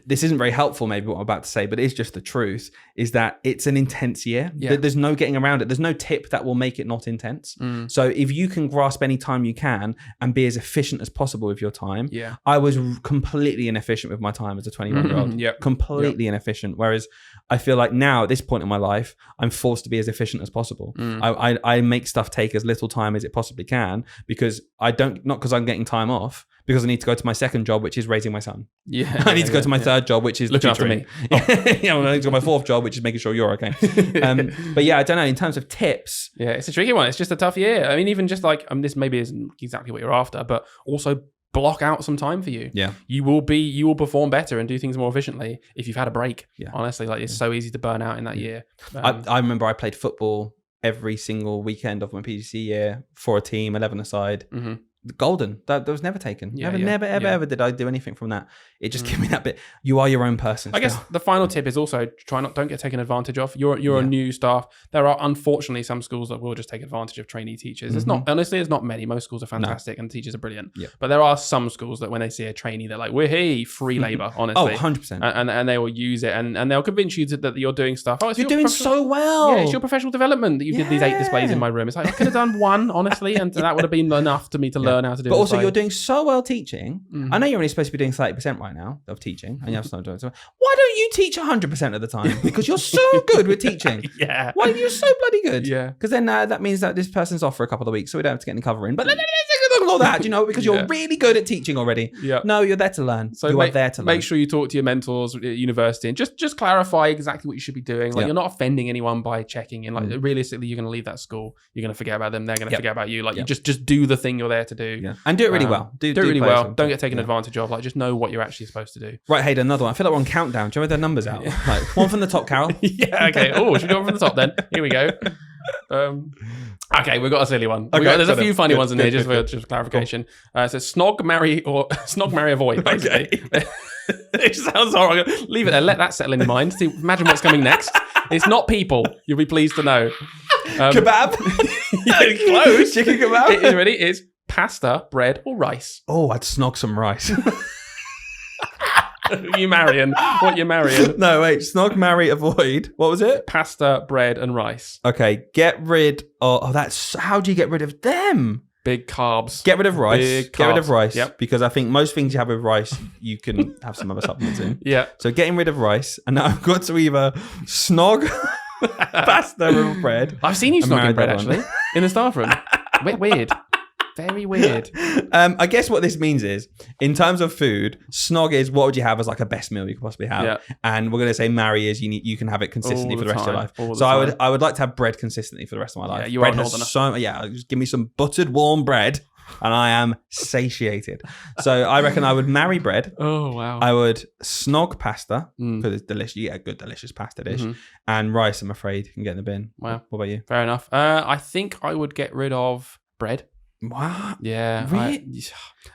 this isn't very helpful, maybe what I'm about to say, but it's just the truth, is that it's an intense year. Yeah. There's no getting around it. There's no tip that will make it not intense. So if you can grasp any time you can and be as efficient as possible with your time. Yeah. I was completely inefficient with my time as a 21-year-old. Completely inefficient. Whereas I feel like now at this point in my life, I'm forced to be as efficient as possible. I make stuff take as little time as it possibly can, because not because I'm getting time off, because I need to go to my second job, which is raising my son. Yeah. I need to go to my third job, which is looking after me. I need to go to my fourth job, which is making sure you're okay. But yeah, I don't know. In terms of tips. Yeah, it's a tricky one. It's just a tough year. I mean, even just like, this maybe isn't exactly what you're after, but also block out some time for you. Yeah. You will perform better and do things more efficiently if you've had a break. Yeah. Honestly, like it's so easy to burn out in that year. I remember I played football every single weekend of my PGC year for a team, 11 aside. Golden. That was never taken. Never, ever did I do anything from that. It just gave me that bit. You are your own person. I guess the final tip is also don't get taken advantage of. You're a new staff. There are unfortunately some schools that will just take advantage of trainee teachers. It's not many. Most schools are fantastic and teachers are brilliant. Yeah. But there are some schools that when they see a trainee, they're like, "We're free labor." Honestly, 100%. And they will use it and they'll convince you that you're doing stuff. Oh, you're doing so well. Yeah, it's your professional development that you did these 8 displays in my room. It's like I could have done one, honestly, and that would have been enough to me to learn how to do. But also, you're doing so well teaching. I know you're only supposed to be doing 30% right now of teaching, and you have some. Why don't you teach 100% of the time? Because you're so good with teaching. Yeah. Why you're so bloody good? Yeah. Because then that means that this person's off for a couple of weeks, so we don't have to get any cover in. But all that, because you're really good at teaching already. Yeah. No, you're there to learn. So you are there to learn. Make sure you talk to your mentors at university and just clarify exactly what you should be doing. Like you're not offending anyone by checking in. Like realistically, you're going to leave that school. You're going to forget about them. They're going to forget about you. Like you just do the thing you're there to do. Yeah. And do it really well. Do it really well. Don't get taken advantage of. Like just know what you're actually supposed to do. Right, Hayden, another one. I feel like we're on countdown. Do you have the numbers out? Like one from the top, Carol. Yeah. Okay. Oh, should we go on from the top then? Here we go. Okay, we've got a silly one. There's a few funny ones in here, just for clarification. Cool. So snog, marry, avoid, basically. It sounds horrible. Leave it there. Let that settle in your mind. See, imagine what's coming next. It's not people. You'll be pleased to know. Kebab? Close. Chicken kebab? It's pasta, bread, or rice. Oh, I'd snog some rice. You marrying? What you marrying? No, wait. Snog, marry, avoid. What was it? Pasta, bread, and rice. Okay. Get rid of... Oh, that's... How do you get rid of them? Big carbs. Get rid of rice. Get rid of rice. Yep. Because I think most things you have with rice, you can have some other supplements in. Yeah. So getting rid of rice. And now I've got to either snog pasta or bread. I've seen you snogging bread, actually, in the staff room. Weird. Very weird. I guess what this means is, in terms of food, snog is what would you have as like a best meal you could possibly have, and we're going to say marry is you can have it consistently for the rest of your life. So I would like to have bread consistently for the rest of my life. Yeah, you bread are northerner. just give me some buttered warm bread. and I am satiated. So I reckon I would marry bread. Oh, wow. I would snog pasta because it's delicious. You get a good, delicious pasta dish. And rice, I'm afraid, you can get in the bin. Wow. What about you? Fair enough. I think I would get rid of bread. What? Yeah. Really?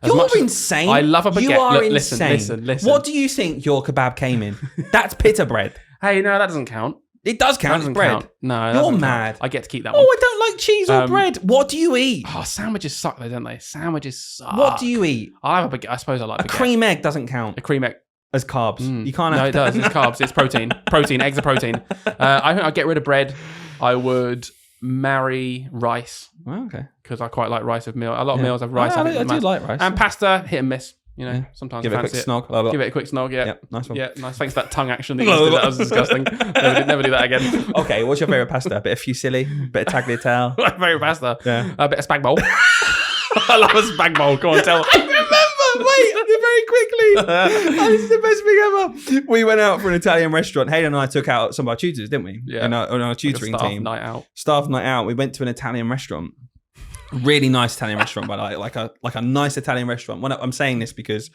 You're insane. I love a baguette. You are insane. Listen. What do you think your kebab came in? That's pita bread. Hey, no, that doesn't count. It does count as bread. Count. No, you're mad. Count. I get to keep that one. Oh, I don't like cheese or bread. What do you eat? Oh, sandwiches suck though, don't they? Sandwiches suck. What do you eat? I'll have a baguette. I suppose I like a cream egg doesn't count. A cream egg. As carbs. You can't have No, it does. It's carbs. It's protein. Protein. Eggs are protein. I think I'd get rid of bread. I would marry rice. Oh, okay. Because I quite like rice with meal. A lot of meals have rice. I do like rice. And pasta, hit and miss. You know, sometimes give it a quick snog. Give it a quick snog, yeah. Nice one. Yeah, nice. Thanks for that tongue action that you did. That was disgusting. Never do that again. Okay, what's your favourite pasta? A bit of fusilli, bit of tagliatelle. My favourite pasta? Yeah. A bit of spag bowl. I love a spag bowl. Go on, tell. I remember. Wait, very quickly. This is the best thing ever. We went out for an Italian restaurant. Hayden and I took out some of our tutors, didn't we? Yeah. On our tutoring like team. Staff night out. We went to an Italian restaurant. Really nice Italian restaurant, by the way, like a nice Italian restaurant. I'm saying this because,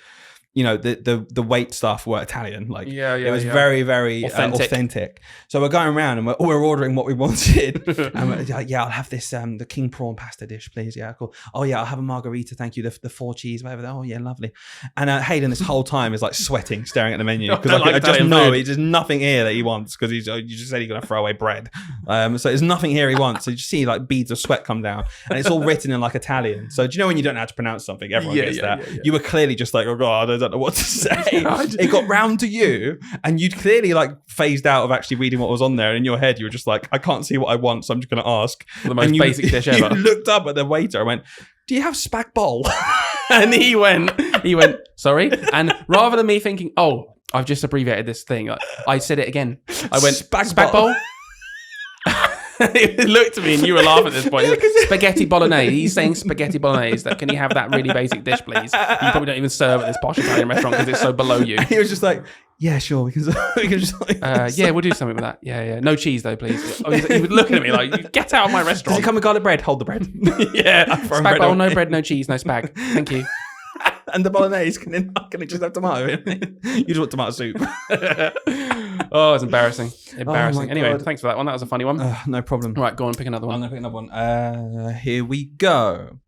you know, the wait staff were Italian. Like, it was very, very authentic. So we're going around and we're ordering what we wanted. And we're like, I'll have this the king prawn pasta dish, please. Yeah, cool. Oh yeah, I'll have a margarita, thank you. The 4 cheese, whatever. Oh yeah, lovely. And Hayden this whole time is like sweating, staring at the menu because I just know there's nothing here that he wants because you just said he's gonna throw away bread. So there's nothing here he wants. So you just see like beads of sweat come down, and it's all written in like Italian. So do you know when you don't know how to pronounce something, everyone gets that. Yeah. You were clearly just like, oh god, I don't know what to say. It got round to you, and you'd clearly like phased out of actually reading what was on there, and in your head you were just like, I can't see what I want, so I'm just going to ask. The most basic dish ever. You looked up at the waiter and went, do you have spag bol? And he went, sorry. And rather than me thinking, oh, I've just abbreviated this thing, I said it again. I went, spag bol? He looked at me and you were laughing at this point. Spaghetti bolognese. He's saying spaghetti bolognese. Can you have that really basic dish, please? You probably don't even serve at this posh Italian restaurant because it's so below you. He was just like, yeah, sure. We can just like, yeah, we'll do something with that. Yeah. No cheese though, please. Oh, he was looking at me like, get out of my restaurant. Does it come with garlic bread? Hold the bread. Yeah. Spag bowl, no bread, no cheese, no spag. Thank you. And the bolognese, can it just have tomato in it? You just want tomato soup. Oh, it's embarrassing. Anyway, thanks for that one. That was a funny one. No problem. Right, go on, pick another one. I'm going to pick another one. Here we go.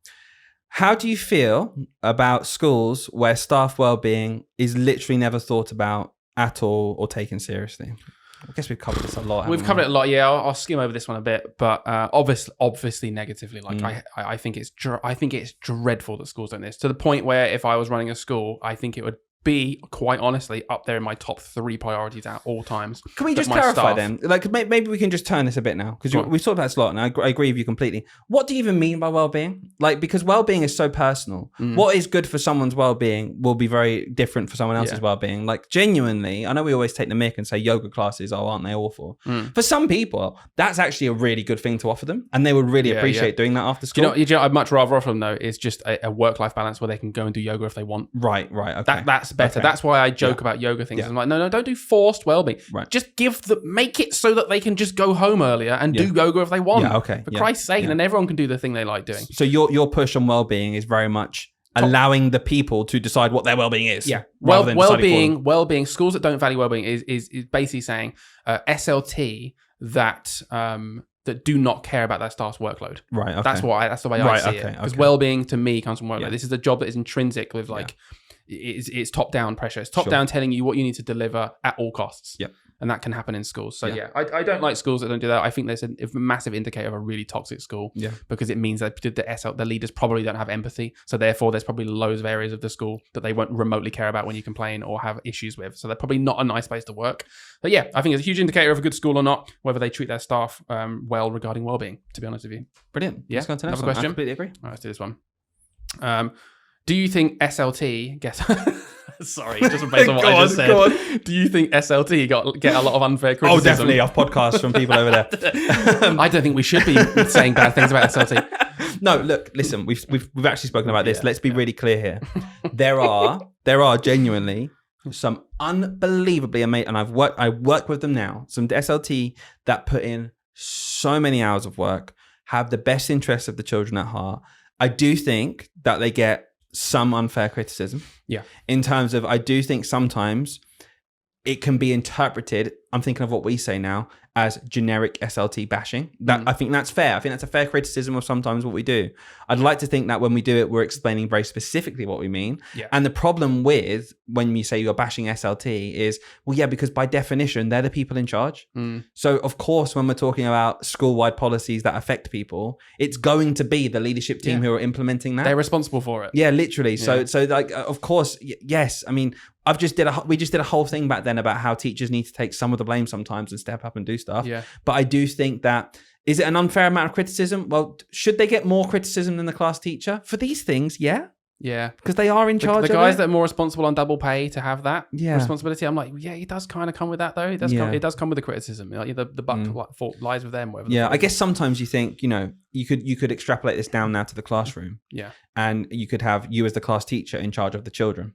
How do you feel about schools where staff well-being is literally never thought about at all or taken seriously? I guess we've covered this a lot. We've covered it a lot, yeah. I'll skim over this one a bit, but obviously negatively. Like I think it's dreadful that schools don't do this, to the point where if I was running a school, I think it would be, quite honestly, up there in my top 3 priorities at all times. Can we just clarify then? Like, maybe we can just turn this a bit now, because we've talked about this a lot, and I agree with you completely. What do you even mean by well-being? Like, because well-being is so personal. What is good for someone's well-being will be very different for someone else's well-being. Like, genuinely, I know we always take the mick and say yoga classes, aren't they awful? For some people, that's actually a really good thing to offer them, and they would really appreciate doing that after school. You know, I'd much rather offer them, though, is just a work-life balance where they can go and do yoga if they want. Right, okay. That's better. Okay. That's why I joke about yoga things. I'm like, no, don't do forced well-being. Right. Just make it so that they can just go home earlier and do yoga if they want. Yeah, okay. For Christ's sake, and everyone can do the thing they like doing. So your push on well-being is very much allowing the people to decide what their well-being is. Yeah. Well-being. Schools that don't value well-being is basically saying SLT that do not care about their staff's workload. Right. Okay. That's the way I see it. Because well-being to me comes from workload. This is a job that is intrinsic with it's top-down pressure. It's top-down telling you what you need to deliver at all costs. Yep. And that can happen in schools. So I don't like schools that don't do that. I think there's a massive indicator of a really toxic school. Yeah. Because it means that the leaders probably don't have empathy. So therefore, there's probably loads of areas of the school that they won't remotely care about when you complain or have issues with. So they're probably not a nice place to work. But yeah, I think it's a huge indicator of a good school or not, whether they treat their staff well regarding well-being, to be honest with you. Brilliant. Yeah. Let's go on to the next one. Question. I completely agree. All right, let's do this one. Do you think SLT gets... Sorry, just based on what I just said. Do you think SLT get a lot of unfair criticism? Oh, definitely, off podcasts from people over there. I don't think we should be saying bad things about SLT. No, look, listen, we've actually spoken about this. Let's be really clear here. There are genuinely some unbelievably amazing, and I work with them now, some SLT that put in so many hours of work, have the best interests of the children at heart. I do think that they get some unfair criticism. Yeah. In terms of, I do think sometimes it can be interpreted, I'm thinking of what we say now, as generic SLT bashing. That I think that's fair. I think that's a fair criticism of sometimes what we do. I'd like to think that when we do it, we're explaining very specifically what we mean. Yeah. And the problem with when you say you're bashing SLT is, well, yeah, because by definition, they're the people in charge. So of course, when we're talking about school-wide policies that affect people, it's going to be the leadership team who are implementing that. They're responsible for it. Yeah, literally. So like, of course, yes. I mean, we just did a whole thing back then about how teachers need to take some of the blame sometimes and step up and do stuff. Yeah. But I do think that, is it an unfair amount of criticism? Well, should they get more criticism than the class teacher? For these things, yeah. Yeah. Because they are in charge the of guys it. that are more responsible on double pay to have that responsibility. I'm like, yeah, it does kind of come with that though. It does come with the criticism. Like, the buck fault lies with them. Whatever. Yeah, I guess sometimes you think, you could extrapolate this down now to the classroom. Yeah. And you could have you as the class teacher in charge of the children.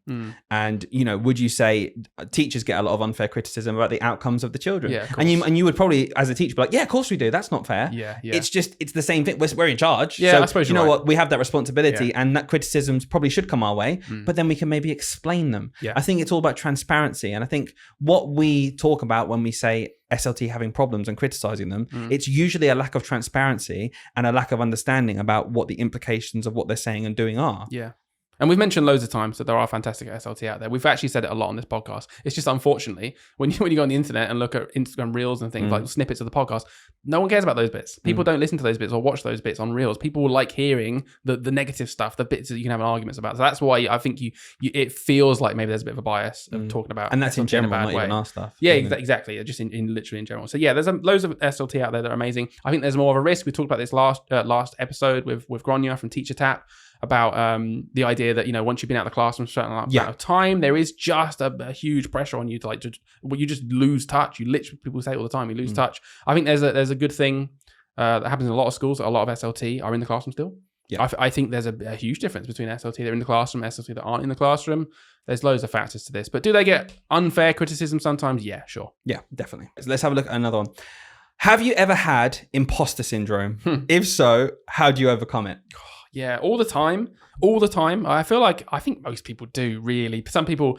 And, would you say teachers get a lot of unfair criticism about the outcomes of the children? Yeah, of and you would probably, as a teacher, be like, yeah, of course we do. That's not fair. Yeah. It's the same thing. We're in charge. Yeah, so, I suppose you know right. what? We have that responsibility and that criticisms probably should come our way, but then we can maybe explain them. Yeah. I think it's all about transparency. And I think what we talk about when we say SLT having problems and criticizing them, it's usually a lack of transparency and a lack of understanding about what the implications of what they're saying and doing are. Yeah. And we've mentioned loads of times that there are fantastic SLT out there. We've actually said it a lot on this podcast. It's just unfortunately, when you go on the internet and look at Instagram Reels and things like snippets of the podcast, no one cares about those bits. People don't listen to those bits or watch those bits on Reels. People like hearing the negative stuff, the bits that you can have arguments about. So that's why I think it feels like maybe there's a bit of a bias of talking about, and that's SLT in general, in a bad not way. even our stuff. Yeah, exactly. Just in literally in general. So yeah, there's loads of SLT out there that are amazing. I think there's more of a risk. We talked about this last episode with Gronya from Teacher Tap about the idea that once you've been out of the classroom for a certain amount of time, there is just a huge pressure on you to you just lose touch. You literally, people say it all the time, you lose touch. I think there's a good thing that happens in a lot of schools. A lot of SLT are in the classroom still. Yeah, I think there's a huge difference between SLT that are in the classroom and SLT that aren't in the classroom. There's loads of factors to this, but do they get unfair criticism sometimes? Yeah, sure. Yeah, definitely. So let's have a look at another one. Have you ever had imposter syndrome? If so, how do you overcome it? Yeah, all the time. I think most people do, really. Some people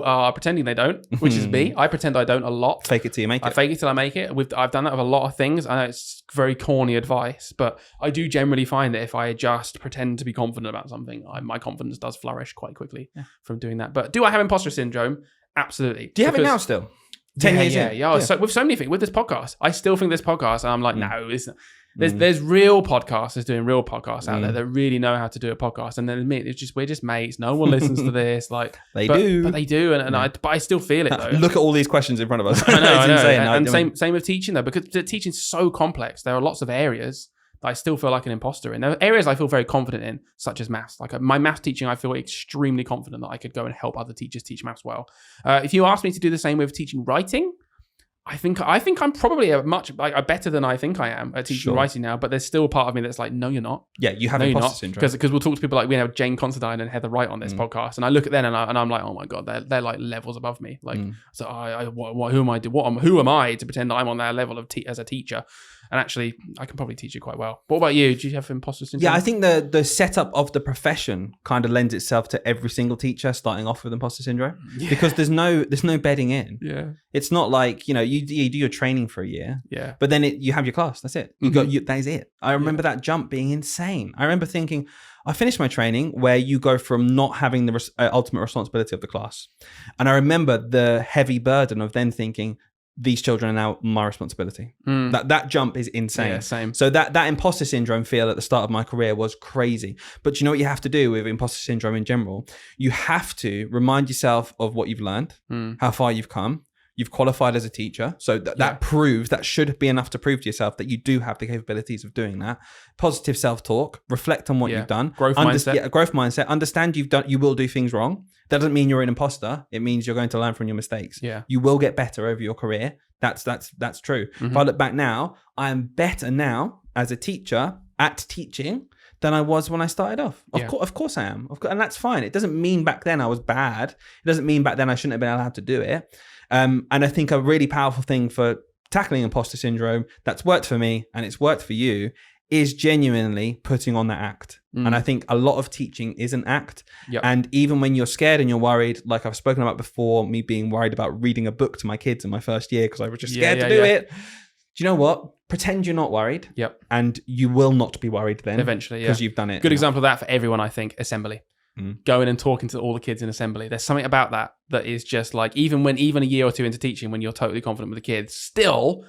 are pretending they don't, which is me. I pretend I don't a lot. Fake it till you make it. I fake it till I make it. I've done that with a lot of things. I know it's very corny advice, but I do generally find that if I just pretend to be confident about something, my confidence does flourish quite quickly from doing that. But do I have imposter syndrome? Absolutely. Do you have it now still? 10 years in? Yeah. So with so many things, with this podcast, I still think this podcast, and I'm like, no, it's there's real podcasters doing real podcasts out there that really know how to do a podcast, and then admit we're just mates. No one listens to this. Like they but do, and I still feel it though. Look at all these questions in front of us. I know. Insane. And same with teaching though, because the teaching's so complex. There are lots of areas that I still feel like an imposter in. There are areas I feel very confident in, such as maths. Like my maths teaching, I feel extremely confident that I could go and help other teachers teach maths well. If you ask me to do the same with teaching writing, I think I'm probably better than I think I am at teaching writing now, but there's still a part of me that's like, no, you're not. Yeah, you have imposter syndrome. Because we'll talk to people like we have Jane Considine and Heather Wright on this podcast, and I look at them and I'm like, oh my god, they're like levels above me. Like, so who am I to pretend that I'm on their level of as a teacher? And actually, I can probably teach it quite well. What about you? Do you have imposter syndrome? Yeah, I think the setup of the profession kind of lends itself to every single teacher starting off with imposter syndrome because there's no bedding in. Yeah, it's not like you do your training for a year. Yeah, but then you have your class. That's it. That is it. I remember that jump being insane. I remember thinking, I finished my training where you go from not having the ultimate responsibility of the class, and I remember the heavy burden of then thinking, these children are now my responsibility. That jump is insane. Yeah, same. So that imposter syndrome feel at the start of my career was crazy. But you know what you have to do with imposter syndrome in general? You have to remind yourself of what you've learned, how far you've come. You've qualified as a teacher. So that proves, that should be enough to prove to yourself that you do have the capabilities of doing that. Positive self-talk, reflect on what you've done. Growth mindset. Yeah, growth mindset. Understand you will do things wrong. That doesn't mean you're an imposter. It means you're going to learn from your mistakes. Yeah. You will get better over your career. That's true. If I look back now, I am better now as a teacher at teaching than I was when I started off. Of course I am. And that's fine. It doesn't mean back then I was bad. It doesn't mean back then I shouldn't have been allowed to do it. And I think a really powerful thing for tackling imposter syndrome that's worked for me and it's worked for you is genuinely putting on that act. And I think a lot of teaching is an act. And even when you're scared and you're worried, like I've spoken about before, me being worried about reading a book to my kids in my first year because I was just scared to do it. Do you know what? Pretend you're not worried. And you will not be worried then. Eventually, because you've done it. Good example of that for everyone, I think, assembly. Going and talking to all the kids in assembly. There's something about that is just like, even a year or two into teaching, when you're totally confident with the kids, still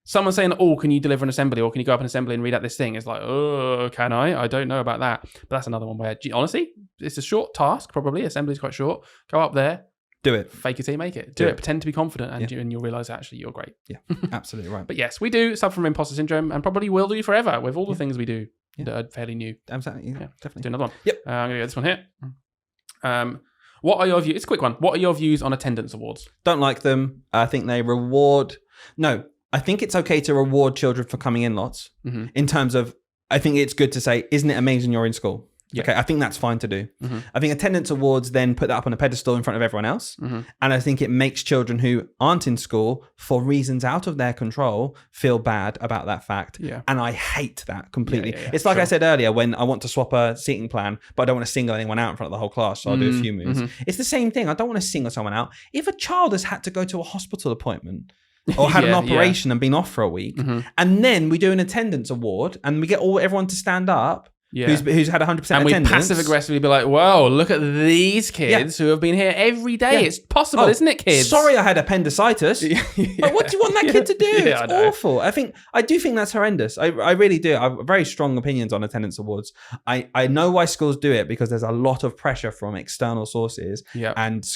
someone saying, oh, can you deliver an assembly, or can you go up an assembly and read out this thing? It's like, oh, can I? I don't know about that. But that's another one where, honestly, it's a short task, probably. Assembly's quite short. Go up there. Do it. Fake it till you make it. Do it. Pretend to be confident, and you'll realise actually you're great. Yeah, absolutely right. But yes, we do suffer from imposter syndrome, and probably will do forever with all the things we do that are fairly new. Absolutely, definitely. Do another one. Yep. I'm going to go this one here. What are your views? It's a quick one. What are your views on attendance awards? Don't like them. I think they reward... No, I think it's okay to reward children for coming in lots. In terms of, I think it's good to say, isn't it amazing you're in school? Okay, I think that's fine to do. I think attendance awards then put that up on a pedestal in front of everyone else. And I think it makes children who aren't in school for reasons out of their control feel bad about that fact. And I hate that completely. It's like I said earlier, when I want to swap a seating plan, but I don't want to single anyone out in front of the whole class, so I'll do a few moves. It's the same thing. I don't want to single someone out. If a child has had to go to a hospital appointment or had an operation and been off for a week, and then we do an attendance award and we get everyone to stand up, who's had 100% attendance. And we passive aggressively be like, whoa, look at these kids who have been here every day. It's possible, isn't it, kids? Sorry I had appendicitis. But what do you want that kid to do? It's awful. I do think that's horrendous. I really do. I have very strong opinions on attendance awards. I know why schools do it, because there's a lot of pressure from external sources and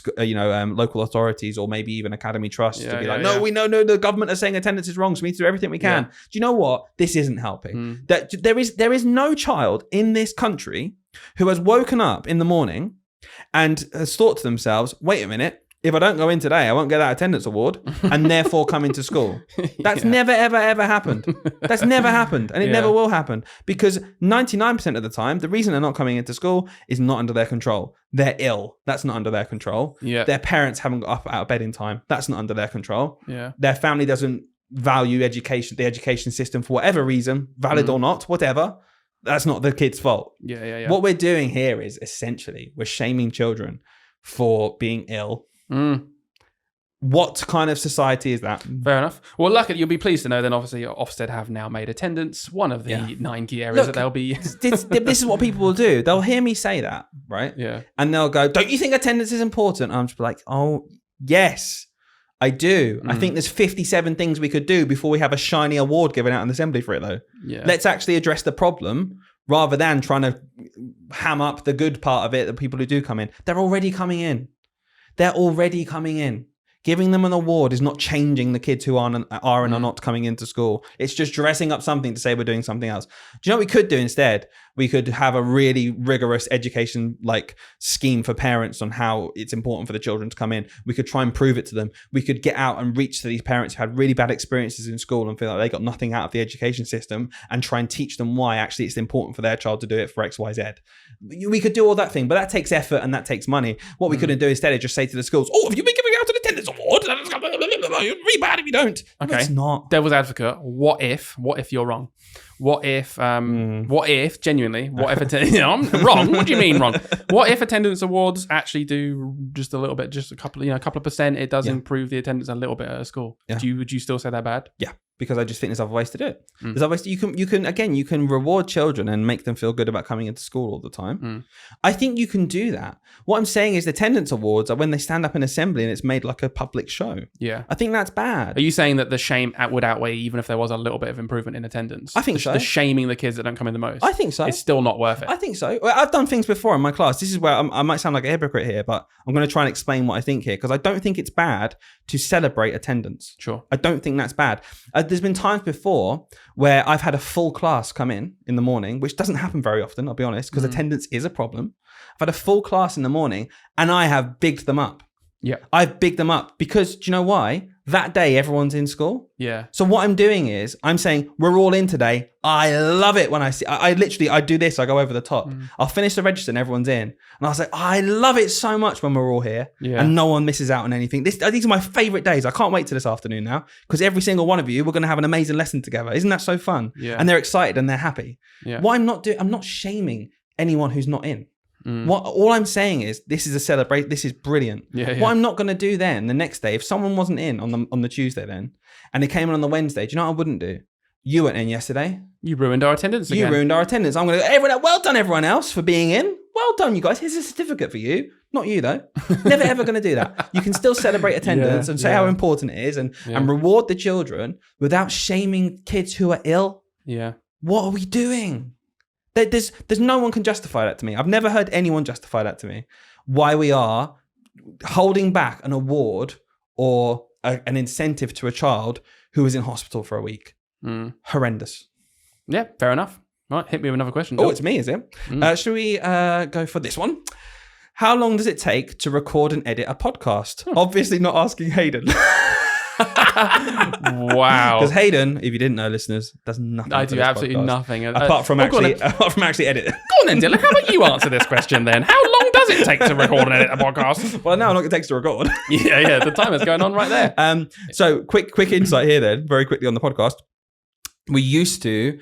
local authorities, or maybe even academy trusts to be like, we know the government are saying attendance is wrong, so we need to do everything we can. Do you know what? This isn't helping. That there is no child in this country who has woken up in the morning and has thought to themselves, wait a minute, if I don't go in today, I won't get that attendance award, and therefore come into school. That's never, ever, ever happened. That's never happened, and it never will happen, because 99% of the time, the reason they're not coming into school is not under their control. They're ill. That's not under their control. Their parents haven't got up out of bed in time. That's not under their control. Their family doesn't value education, the education system, for whatever reason, valid or not, whatever. That's not the kid's fault. What we're doing here is essentially we're shaming children for being ill. What kind of society is that? Fair enough. Well, luckily, you'll be pleased to know then obviously Ofsted have now made attendance one of the 9 key areas that they'll be... this is what people will do. They'll hear me say that, right? And they'll go, don't you think attendance is important? I'm just like, oh, yes, I do. I think there's 57 things we could do before we have a shiny award given out in the assembly for it, though. Let's actually address the problem rather than trying to ham up the good part of it, the people who do come in. They're already coming in. Giving them an award is not changing the kids who are and are not coming into school. It's just dressing up something to say we're doing something else. Do you know what we could do instead? We could have a really rigorous education scheme for parents on how it's important for the children to come in. We could try and prove it to them. We could get out and reach to these parents who had really bad experiences in school and feel like they got nothing out of the education system, and try and teach them why actually it's important for their child to do it for X, Y, Z. We could do all that thing, but that takes effort and that takes money. What we couldn't do instead is just say to the schools, have you been giving out an attendance award? You're really bad if you don't. Okay. It's not. Devil's advocate. What if you're wrong? What if I'm wrong? What do you mean wrong? What if attendance awards actually do just a little bit, just a couple of percent, it does improve the attendance a little bit at a school? Would you still say they're bad? Yeah. Because I just think there's other ways to do it. There's other ways you can reward children and make them feel good about coming into school all the time. I think you can do that. What I'm saying is the attendance awards are when they stand up in assembly and it's made like a public show. I think that's bad. Are you saying that the shame would outweigh even if there was a little bit of improvement in attendance? I think so. The shaming the kids that don't come in the most. I think so. It's still not worth it. I think so. Well, I've done things before in my class. This is where I might sound like a hypocrite here, but I'm going to try and explain what I think here, because I don't think it's bad to celebrate attendance. Sure. I don't think that's bad. There's been times before where I've had a full class come in the morning, which doesn't happen very often, I'll be honest, because attendance is a problem. I've had a full class in the morning and I have bigged them up. Yeah. I've bigged them up because, do you know why? That day, everyone's in school. Yeah. So what I'm doing is I'm saying, we're all in today. I love it when I see, I do this. I go over the top. I'll finish the register and everyone's in. And I'll say, I love it so much when we're all here and no one misses out on anything. These are my favorite days. I can't wait to this afternoon now because every single one of you, we're going to have an amazing lesson together. Isn't that so fun? Yeah. And they're excited and they're happy. Yeah. What I'm not shaming anyone who's not in. All I'm saying is this is a celebration. This is brilliant. What I'm not going to do then the next day, if someone wasn't in on the Tuesday then, and they came in on the Wednesday, do you know what I wouldn't do? You weren't in yesterday. You ruined our attendance again. You ruined our attendance. I'm going to go, well done everyone else for being in. Well done you guys. Here's a certificate for you. Not you though. Never ever going to do that. You can still celebrate attendance and say how important it is and reward the children without shaming kids who are ill. Yeah. What are we doing? There's no one can justify that to me. I've never heard anyone justify that to me. Why we are holding back an award or an incentive to a child who was in hospital for a week. Horrendous. Yeah, fair enough. Right, hit me with another question. Oh, it's me, is it? Should we go for this one? How long does it take to record and edit a podcast? Obviously not asking Hayden. Wow. Because Hayden, if you didn't know, listeners, does nothing. I do absolutely nothing. Apart from actually edit. Go on then, Dylan. How about you answer this question then? How long does it take to record and edit a podcast? Well, now how long it takes to record. Yeah. The timer's going on right there. So quick insight here then, very quickly on the podcast. We used to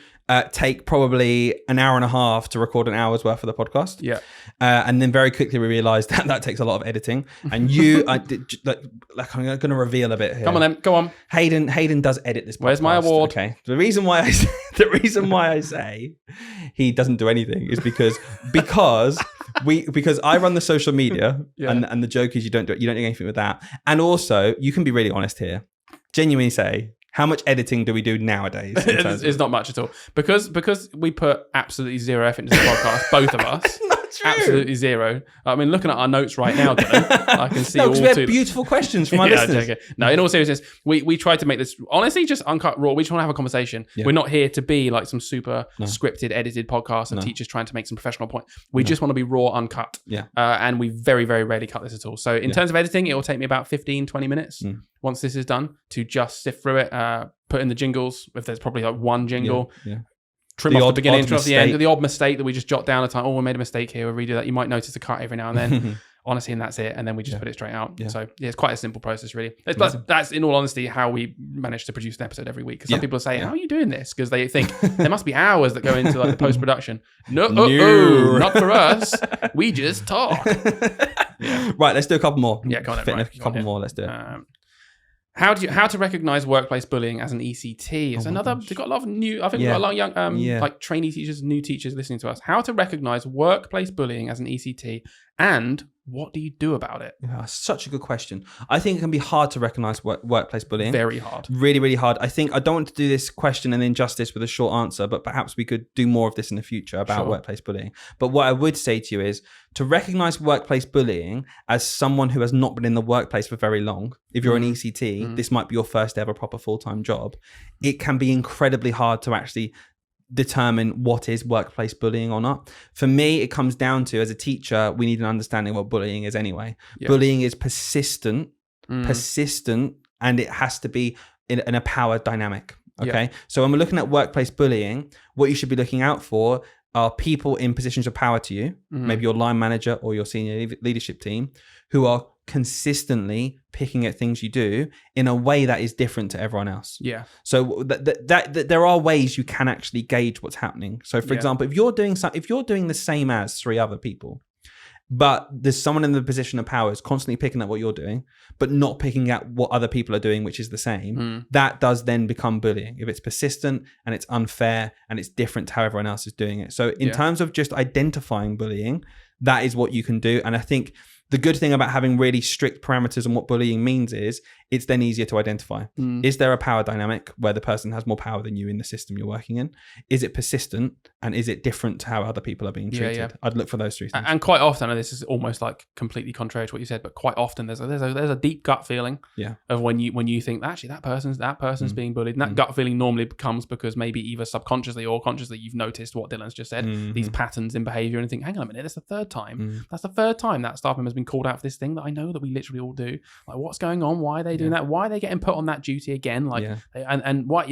take probably an hour and a half to record an hour's worth of the podcast. Yeah. And then very quickly we realized that takes a lot of editing. And you, I'm going to reveal a bit here. Come on then, go on. Hayden does edit this podcast. Where's my award? Okay. The reason why I say he doesn't do anything is because I run the social media and the joke is you don't do anything with that. And also you can be really honest here. Genuinely say, how much editing do we do nowadays? It's not much at all. Because we put absolutely zero effort into the podcast, both of us. True. Absolutely zero. I mean, looking at our notes right now, Dylan, I can see all because we have beautiful questions from our listeners. No, in all seriousness, we tried to make this, honestly, just uncut raw. We just want to have a conversation. Yeah. We're not here to be like some super scripted, edited podcast and teachers trying to make some professional point. We just want to be raw, uncut. Yeah. And we very, very rarely cut this at all. So in terms of editing, it will take me about 15, 20 minutes once this is done to just sift through it, put in the jingles, if there's probably like one jingle. Yeah. Trim off the beginning, trim off the end, the odd mistake that we just jot down a time. Oh, we made a mistake here. We'll redo that. You might notice a cut every now and then. Honestly, and that's it. And then we just put it straight out. Yeah. So it's quite a simple process, really. That's in all honesty how we manage to produce an episode every week. Because some people say, "How are you doing this?" Because they think there must be hours that go into like the post production. No, not for us. We just talk. Right, let's do a couple more. Yeah, go on. A couple more. Let's do it. How to recognize workplace bullying as an ECT? It's another. We've got a lot of new. I think we've got a lot of young, like trainee teachers, new teachers listening to us. How to recognize workplace bullying as an ECT, and what do you do about it? Yeah, such a good question. I think it can be hard to recognize workplace bullying. Very hard. Really, really hard. I think I don't want to do this question and then justice with a short answer, but perhaps we could do more of this in the future about workplace bullying. But what I would say to you is to recognize workplace bullying as someone who has not been in the workplace for very long. If you're an ECT, this might be your first ever proper full-time job. It can be incredibly hard to actually determine what is workplace bullying or not. For me, it comes down to, as a teacher, we need an understanding of what bullying is anyway. Yeah. Bullying is persistent, and it has to be in a power dynamic. Okay. Yeah. So when we're looking at workplace bullying, what you should be looking out for are people in positions of power to you, maybe your line manager or your senior leadership team, who are consistently picking at things you do in a way that is different to everyone else. Yeah. So that there are ways you can actually gauge what's happening. So for example, if you're doing the same as 3 other people, but there's someone in the position of power is constantly picking at what you're doing, but not picking at what other people are doing, which is the same, that does then become bullying. If it's persistent and it's unfair and it's different to how everyone else is doing it. So in terms of just identifying bullying, that is what you can do. And I think the good thing about having really strict parameters on what bullying means is it's then easier to identify. Is there a power dynamic where the person has more power than you in the system you're working in? Is it persistent? And is it different to how other people are being treated? Yeah. I'd look for those 3 things. And quite often, and this is almost like completely contrary to what you said, but quite often there's a deep gut feeling of when you think actually that person's being bullied. And that gut feeling normally comes because maybe either subconsciously or consciously you've noticed what Dylan's just said, these patterns in behavior, and think, hang on a minute, that's the third time. That's the third time that staff member's been called out for this thing that I know that we literally all do. Like, what's going on? Why are they doing that? Why are they getting put on that duty again? Like, and what,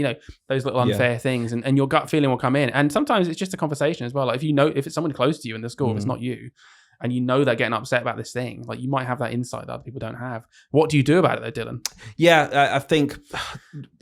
those little unfair things, and your gut feeling will come in. And sometimes it's just a conversation as well. Like, if it's someone close to you in the school, if it's not you, and they're getting upset about this thing, like, you might have that insight that other people don't have. What do you do about it though, Dylan? Yeah, I think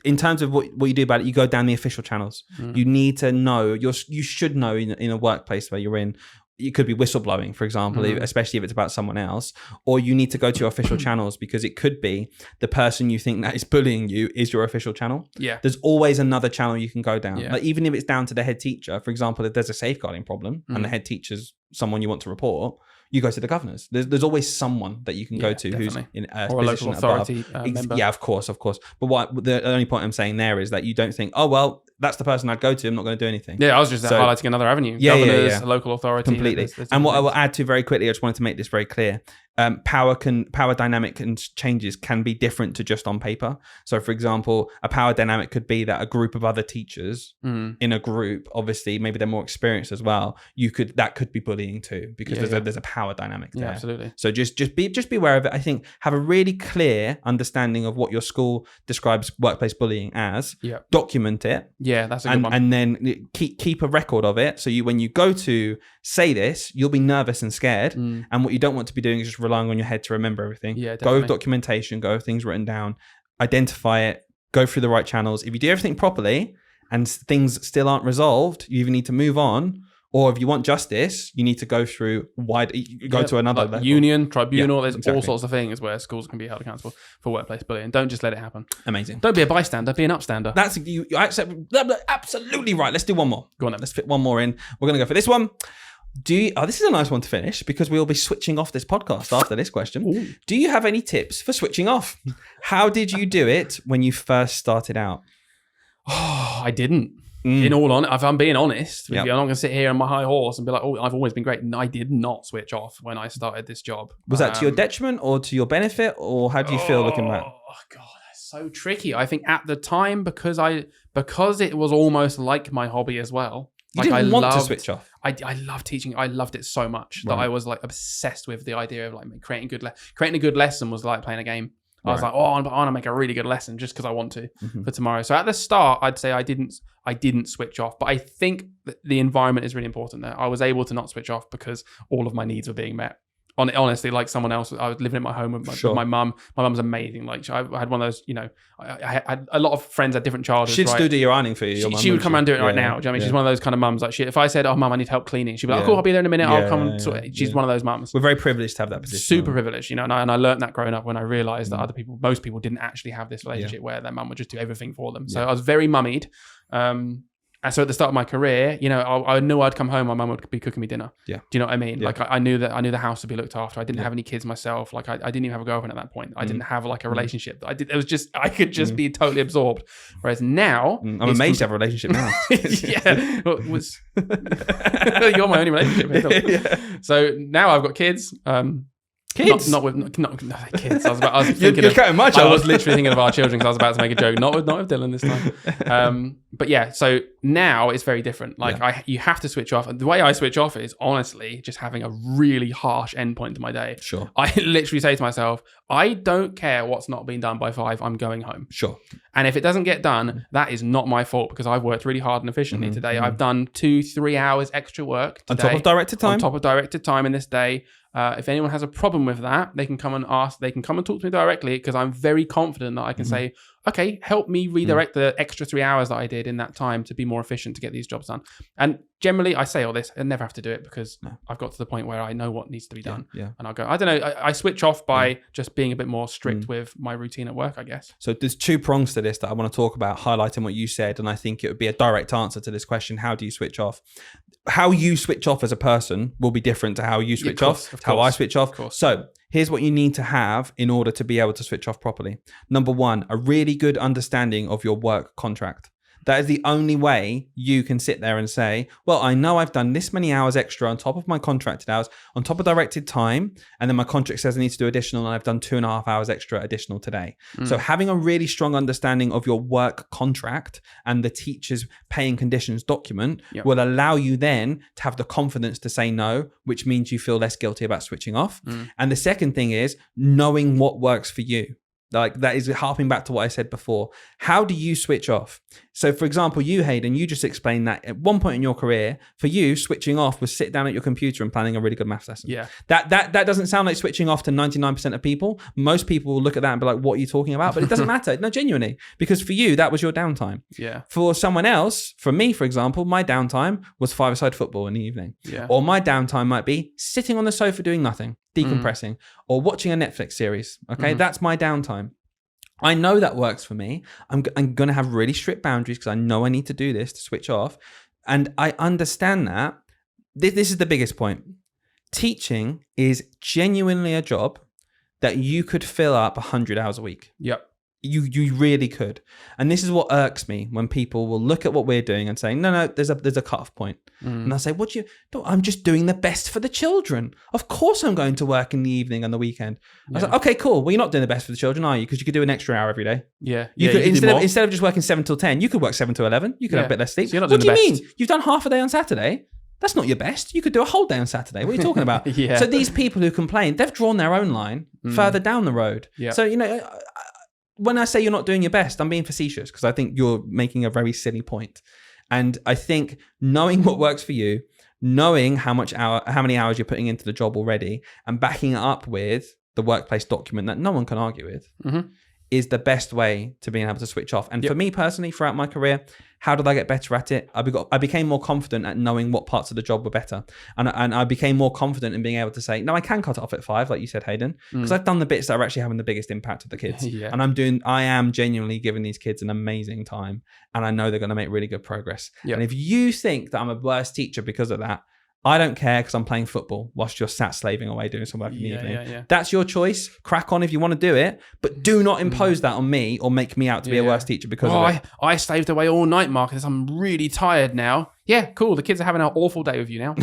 in terms of what you do about it, you go down the official channels. You need to know, you should know in a workplace where you're in. It could be whistleblowing, for example, especially if it's about someone else, or you need to go to your official channels, because it could be the person you think that is bullying you is your official channel. Yeah. There's always another channel you can go down. Yeah. Like, even if it's down to the head teacher, for example, if there's a safeguarding problem and the head teacher's someone you want to report, you go to the governors. There's always someone that you can go to definitely. Who's in a or a position local authority member. Yeah, of course. But the only point I'm saying there is that you don't think, oh, well, that's the person I'd go to. I'm not going to do anything. Yeah, I was just highlighting another avenue. Governors, a local authority. Completely. And what I will add to very quickly, I just wanted to make this very clear. Power dynamic and changes can be different to just on paper. So, for example, a power dynamic could be that a group of other teachers in a group, obviously, maybe they're more experienced as well. That could be bullying too, because there's a power dynamic there. Yeah, absolutely. So just be aware of it. I think have a really clear understanding of what your school describes workplace bullying as. Yeah. Document it. Yeah, that's a good one. And then keep a record of it. So when you go to say this, you'll be nervous and scared. And what you don't want to be doing is just relying on your head to remember everything. Yeah, go with documentation, go with things written down, identify it, go through the right channels. If you do everything properly and things still aren't resolved, you either need to move on, or if you want justice, you need to go through to another level. Union, tribunal. There's all sorts of things where schools can be held accountable for workplace bullying. Don't just let it happen. Amazing. Don't be a bystander, be an upstander. That's you accept, absolutely right. Let's do one more. Go on then. Let's fit one more in. We're going to go for this one. This is a nice one to finish, because we'll be switching off this podcast after this question. Ooh. Do you have any tips for switching off? How did you do it when you first started out? Oh, I didn't. In all honesty, if I'm being honest with you, I'm not going to sit here on my high horse and be like, oh, I've always been great. And I did not switch off when I started this job. Was that to your detriment or to your benefit, or how do you feel looking back? Oh God, that's so tricky. I think at the time, because it was almost like my hobby as well. You didn't want to switch off. I love teaching. I loved it so much that I was like obsessed with the idea of like creating a good lesson was like playing a game. I was like, oh, I want to make a really good lesson just because I want to for tomorrow. So at the start, I'd say I didn't switch off, but I think that the environment is really important there. I was able to not switch off because all of my needs were being met. Honestly, like someone else, I was living in my home with my mum. My mum's amazing. Like I had one of those, I had a lot of friends at different childhoods. She'd still do your ironing for you. She would come around and do it right now. Do you know what I mean? She's one of those kind of mums. Like if I said, oh, mum, I need help cleaning, she'd be like, oh, cool, I'll be there in a minute. I'll come. She's one of those mums. We're very privileged to have that position. Super privileged, and I learned that growing up when I realized that most people didn't actually have this relationship where their mum would just do everything for them. So I was very mummied. And so at the start of my career, I knew I'd come home, my mum would be cooking me dinner. Yeah. Do you know what I mean? Yeah. Like I knew the house would be looked after. I didn't have any kids myself. Like I didn't even have a girlfriend at that point. I didn't have like a relationship. I could just be totally absorbed. Whereas now, I'm amazed to have a relationship now. Yeah. You're my only relationship. Yeah. So now I've got kids. Kids? Not kids. I was thinking you're cutting my child. I was literally thinking of our children because I was about to make a joke. Not with Dylan this time. But yeah, so now it's very different. Like you have to switch off. And the way I switch off is honestly just having a really harsh endpoint to my day. Sure. I literally say to myself, I don't care what's not being done by 5. I'm going home. Sure. And if it doesn't get done, that is not my fault because I've worked really hard and efficiently today. I've done 2-3 hours extra work today. On top of directed time? On top of directed time in this day. If anyone has a problem with that, they can come and ask. They can come and talk to me directly because I'm very confident that I can say, okay, help me redirect the extra 3 hours that I did in that time to be more efficient to get these jobs done. And generally, I say all this. I never have to do it because I've got to the point where I know what needs to be done. Yeah. And I'll go, I don't know. I switch off by just being a bit more strict with my routine at work, I guess. So there's 2 prongs to this that I want to talk about, highlighting what you said. And I think it would be a direct answer to this question. How do you switch off? How you switch off as a person will be different to how you switch off, how I switch off. So here's what you need to have in order to be able to switch off properly. Number 1, a really good understanding of your work contract. That is the only way you can sit there and say, well, I know I've done this many hours extra on top of my contracted hours, on top of directed time, and then my contract says I need to do additional, and I've done 2.5 hours extra additional today. So having a really strong understanding of your work contract and the teacher's paying conditions document will allow you then to have the confidence to say no, which means you feel less guilty about switching off. And the second thing is knowing what works for you. Like that is harping back to what I said before. How do you switch off? So for example, you, Hayden, you just explained that at one point in your career, for you, switching off was sit down at your computer and planning a really good maths lesson. Yeah. That doesn't sound like switching off to 99% of people. Most people will look at that and be like, what are you talking about? But it doesn't matter. No, genuinely. Because for you, that was your downtime. Yeah. For someone else, for me, for example, my downtime was five-a-side football in the evening. Yeah. Or my downtime might be sitting on the sofa doing nothing, decompressing, or watching a Netflix series. Okay, that's my downtime. I know that works for me. I'm going to have really strict boundaries because I know I need to do this to switch off. And I understand that. This is the biggest point. Teaching is genuinely a job that you could fill up 100 hours a week. Yep. You really could. And this is what irks me when people will look at what we're doing and say, no, there's a cutoff point. And I say, I'm just doing the best for the children. Of course I'm going to work in the evening and the weekend. I was like, okay, cool. Well, you're not doing the best for the children, are you? Because you could do an extra hour every day. Yeah. You could, instead of just working 7 till 10, you could work 7 to 11. You could have a bit less sleep. So what do you mean? You've done half a day on Saturday. That's not your best. You could do a whole day on Saturday. What are you talking about? So these people who complain, they've drawn their own line further down the road. So, when I say you're not doing your best, I'm being facetious because I think you're making a very silly point. And I think knowing what works for you, knowing how many hours you're putting into the job already, and backing it up with the workplace document that no one can argue with, is the best way to being able to switch off. And for me personally, throughout my career, how did I get better at it? I became more confident at knowing what parts of the job were better. And I became more confident in being able to say, no, I can cut it off at 5, like you said, Hayden, because I've done the bits that are actually having the biggest impact with the kids. And I am genuinely giving these kids an amazing time. And I know they're going to make really good progress. And if you think that I'm a worse teacher because of that, I don't care because I'm playing football whilst you're sat slaving away doing some work in the evening. That's your choice. Crack on if you want to do it, but do not impose that on me or make me out to be a worse teacher because of it. I slaved away all night, Marcus. I'm really tired now. Yeah, cool. The kids are having an awful day with you now.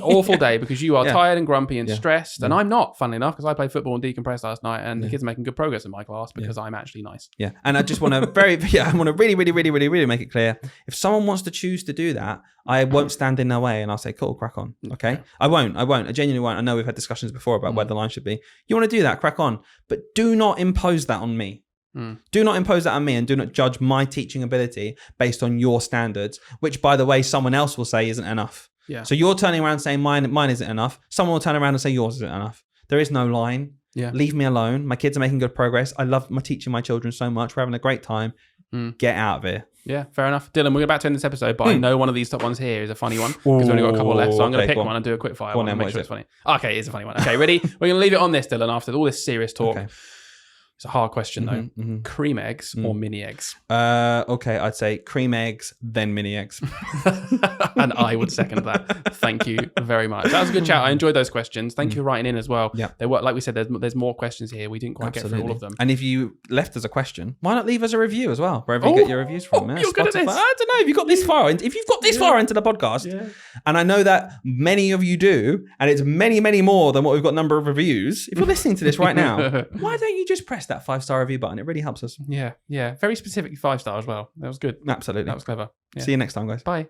Awful day because you are tired and grumpy and stressed. And I'm not, funnily enough, because I played football and decompressed last night and the kids are making good progress in my class because I'm actually nice. Yeah. And I just want to really make it clear. If someone wants to choose to do that, I won't stand in their way and I'll say, cool, crack on. Okay. I won't. I genuinely won't. I know we've had discussions before about where the line should be. You want to do that, crack on. But do not impose that on me. Do not impose that on me and do not judge my teaching ability based on your standards, which, by the way, someone else will say isn't enough. So you're turning around saying mine isn't enough. Someone will turn around and say yours isn't enough. There is no line. Leave me alone. My kids are making good progress. I love teaching my children so much. We're having a great time. Get out of here. Yeah, fair enough. Dylan, we're about to end this episode, but I know one of these top ones here is a funny one because we've only got a couple left. So I'm going to pick one and do a quick fire one and make sure it's funny. Okay, it's a funny one. Okay, ready? We're going to leave it on this, Dylan, after all this serious talk. Okay. It's a hard question though. Cream eggs or mini eggs? Okay, I'd say cream eggs, then mini eggs. And I would second that. Thank you very much. That was a good chat. I enjoyed those questions. Thank you for writing in as well. They were, like we said, there's more questions here. We didn't quite get through all of them. And if you left us a question, why not leave us a review as well, wherever you get your reviews from? You're good at this. I don't know if you got this far. If you've got this far into the podcast, and I know that many of you do, and it's many, many more than what we've got number of reviews. If you're listening to this right now, why don't you just press that 5-star review button? It really helps us. Yeah. Very specifically 5-star as well. That was good. Absolutely. That was clever. See you next time, guys. Bye.